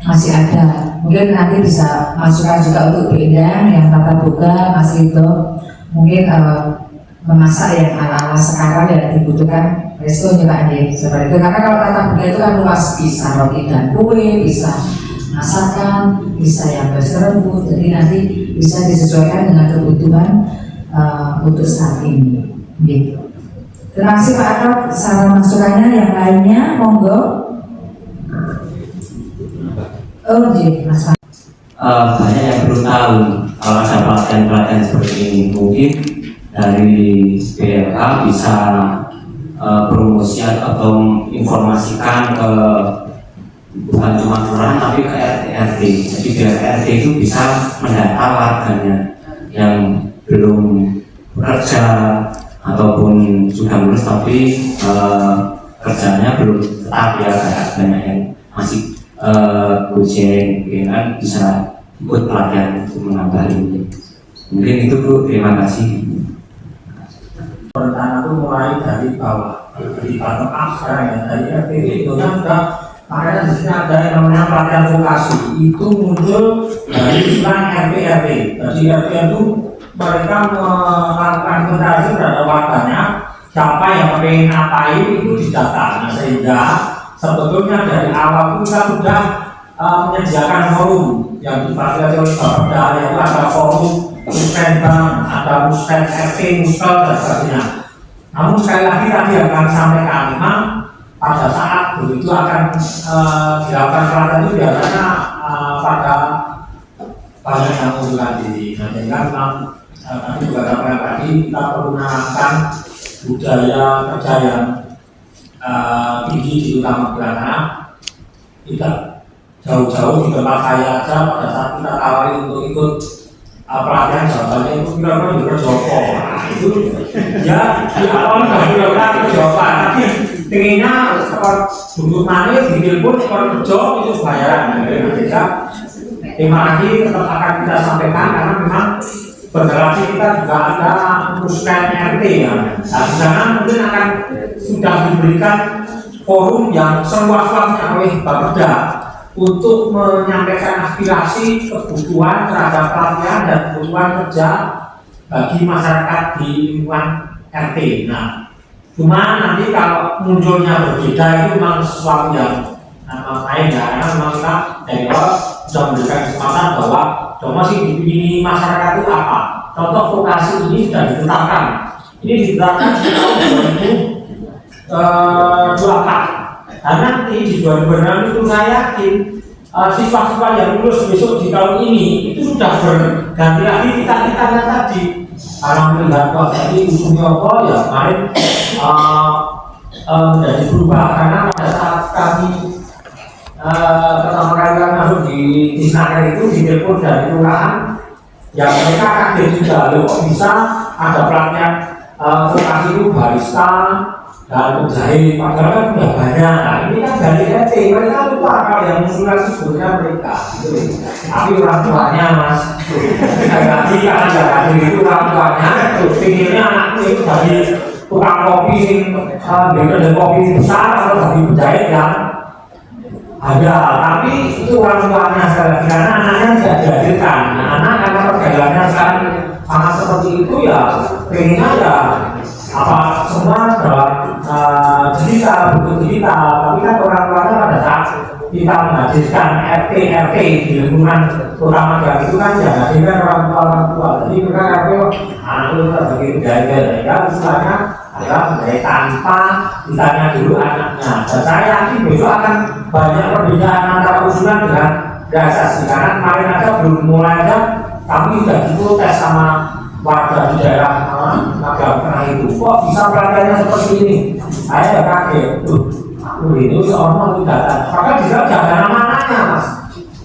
G: masih ada, mungkin nanti bisa masukkan juga untuk bidang yang tata boga masih itu mungkin memasak yang ala-ala sekarang yang dibutuhkan resto juga ada seperti itu. Karena kalau tatap muka itu kan luas, bisa roti dan kue, bisa masakan, bisa yang western food, jadi nanti bisa disesuaikan dengan kebutuhan untuk saat ini. Gitu. Terima kasih Pak Arab, saran masukannya. Yang lainnya monggo. Oh iya, Mas Pak.
K: Banyak yang belum tahu kalau ada pelatihan-pelatihan seperti ini. Mungkin dari BLK bisa promosikan atau informasikan ke bukan cuma kelurahan tapi ke RT. Jadi biar RT itu bisa mendata warganya yang belum bekerja ataupun sudah lulus tapi kerjanya belum tetap, ya kayak banyak yang masih Gojek, kan bisa ikut pelatihan untuk menambah ini. Mungkin itu Bu, terima kasih.
E: Perencanaan itu mulai dari bawah, dari bottom up sekarang ya, dari RT itu kan sudah. Makanya di sini ada yang namanya pelatihan vokasi, itu muncul dari usulan RT. Jadi RT itu mereka melakukan inventarisasi terhadap warganya, siapa yang pengen ngapain itu didata. Nah, sehingga sebetulnya dari awal kita sudah menyediakan forum yang difasilitasi oleh Bapeda, yaitu ada forum Muskenbang, ada Musken RT, Muskel dan sebagainya. Namun sekali lagi tadi yang kami sampaikan, memang pada saat begitu akan dilakukan pelatihan itu biasanya pada banyak yang mengundurkan diri. Nah, jadi kan memang kami juga sampaikan tadi kita perlu menanamkan budaya kerja yang tinggi di utama Magelang. Tidak jauh-jauh di tempat saya aja pada saat kita tawari untuk ikut pelatihan jawabannya itu kira-kira juga Joko. Nah, itu ya di awal nggak kira-kira Joko, tapi pengennya duduk manis, dikir pun kerja itu bayaran. Jadi terima kasih tetap akan kita sampaikan karena memang berrelasi kita juga ada Musken RT ya. Nah, di sana mungkin akan sudah diberikan forum yang seluas-luasnya oleh Bapeda untuk menyampaikan aspirasi kebutuhan terhadap pelatihan dan kebutuhan kerja bagi masyarakat di lingkungan RT. Nah, cuma nanti kalau munculnya berbeda itu memang sesuatu yang lain ya, karena memang kita dari awal sudah memberikan kesempatan bahwa coba sih dipilih masyarakat itu apa. Contoh vokasi ini sudah ditetapkan. Ini ditetapkan di tahun 2024. Dan nanti di 2026 itu saya yakin siswa-siswa yang lulus besok di tahun ini itu sudah berganti lagi kita tadi. Karena melihat bahwa tadi usungnya apa ya kemarin menjadi berubah karena pada saat kami pertama kali masuk di Disnaker itu ditelepon dari kelurahan, yang mereka kaget juga loh kok bisa ada pelatihan vokasi itu barista dan penjahit, padahal kan sudah banyak. Nah, ini kan dari RT, mereka lupa kalau yang mengusulkan sebetulnya mereka gitu. Tapi orang tuanya Mas, sekali lagi karena jaga diri itu orang tuanya pinginnya anaknya itu dari tukang kopi dari kopi besar atau dari penjahit yang ada, tapi itu orang tuanya sekali lagi karena anaknya tidak dihadirkan. Nah, anak karena pergaulannya sekarang sangat seperti itu ya, pengennya ya apa semua dalam cerita, buku cerita, tapi kan orang tuanya pada saat kita menghadirkan RT di lingkungan utama Magelang itu kan ya hadirkan orang tua, jadi mereka kata anak itu sebagai penjaga, ya usulanya adalah menjadi tanpa ditanya dulu anaknya. Dan saya yakin besok akan banyak perbedaan antara usulan dengan realisasi, karena kemarin aja belum mulai aja kami sudah diprotes sama warga di daerah Magelang Tengah itu, kok bisa pelatihannya seperti ini? Saya ya kaget, itu seorang tidak ada, maka di sana tidak ada nama-namanya Mas.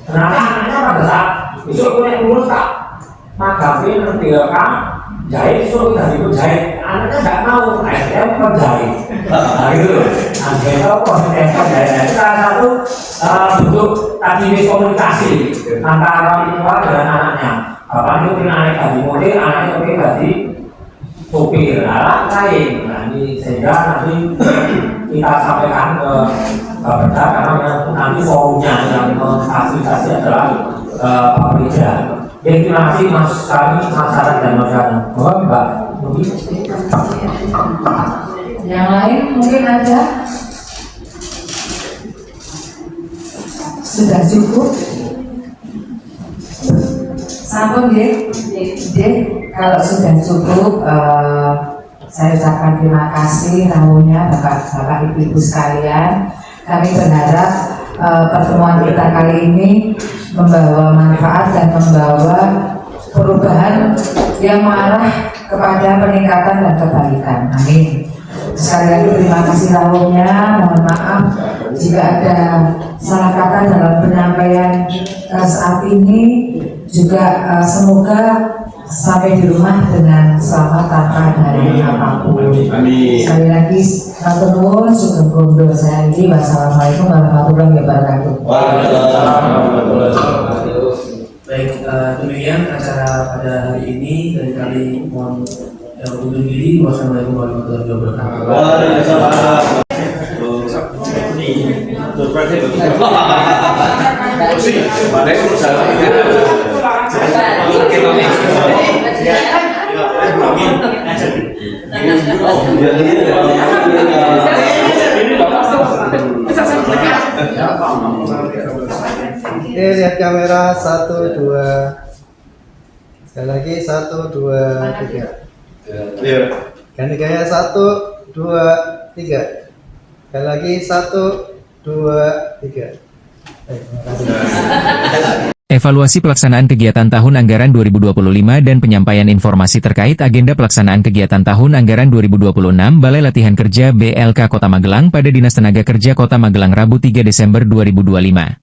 E: Ternyata anaknya pada saat besok punya lulus tak Magapin meninggalkan jahit, besok kita ikut jahit, anaknya tidak mau, saya penjahit. Nah gitu loh, nah kita kompetensi jahit, itu salah satu bentuk tadi miskomunikasi antara orang tua dengan anaknya. Bapak itu pengen anak ganti model, anaknya pengen ganti sopir, lain. Nah ini sehingga nanti kita sampaikan ke Bapeda karena nanti forumnya yang memfasilitasi adalah Bapeda. Terima kasih Mas kami, Mas Sarah dan Mas Rana. Mohon Mbak
G: Yang lain mungkin ada? Sudah cukup? Sampun nggih? Nggih, kalau sudah cukup saya ucapkan terima kasih rawuhnya Bapak Ibu sekalian. Kami berharap pertemuan kita kali ini membawa manfaat dan membawa perubahan yang mengarah kepada peningkatan dan kebaikan. Amin. Sekali lagi terima kasih rawuhnya. Mohon maaf jika ada salah kata dalam penyampaian saat ini. Juga semoga sampai di rumah dengan selamat tanpa dari apapun. Sekali lagi matur nuwun sugeng kondor saya ini. Wassalamualaikum warahmatullahi wabarakatuh.
B: Baik, demikian acara pada hari ini dari kami mohon undur diri. Wassalamualaikum warahmatullahi wabarakatuh.
H: Oke, lihat kamera 1, 2. Sekali lagi 1, 2, 3. Ganti gaya 1, 2, 3. Sekali lagi 1, 2, 3. Baik, terima kasih.
A: Evaluasi pelaksanaan kegiatan tahun anggaran 2025 dan penyampaian informasi terkait agenda pelaksanaan kegiatan tahun anggaran 2026 Balai Latihan Kerja BLK Kota Magelang pada Dinas Tenaga Kerja Kota Magelang Rabu 3 Desember 2025.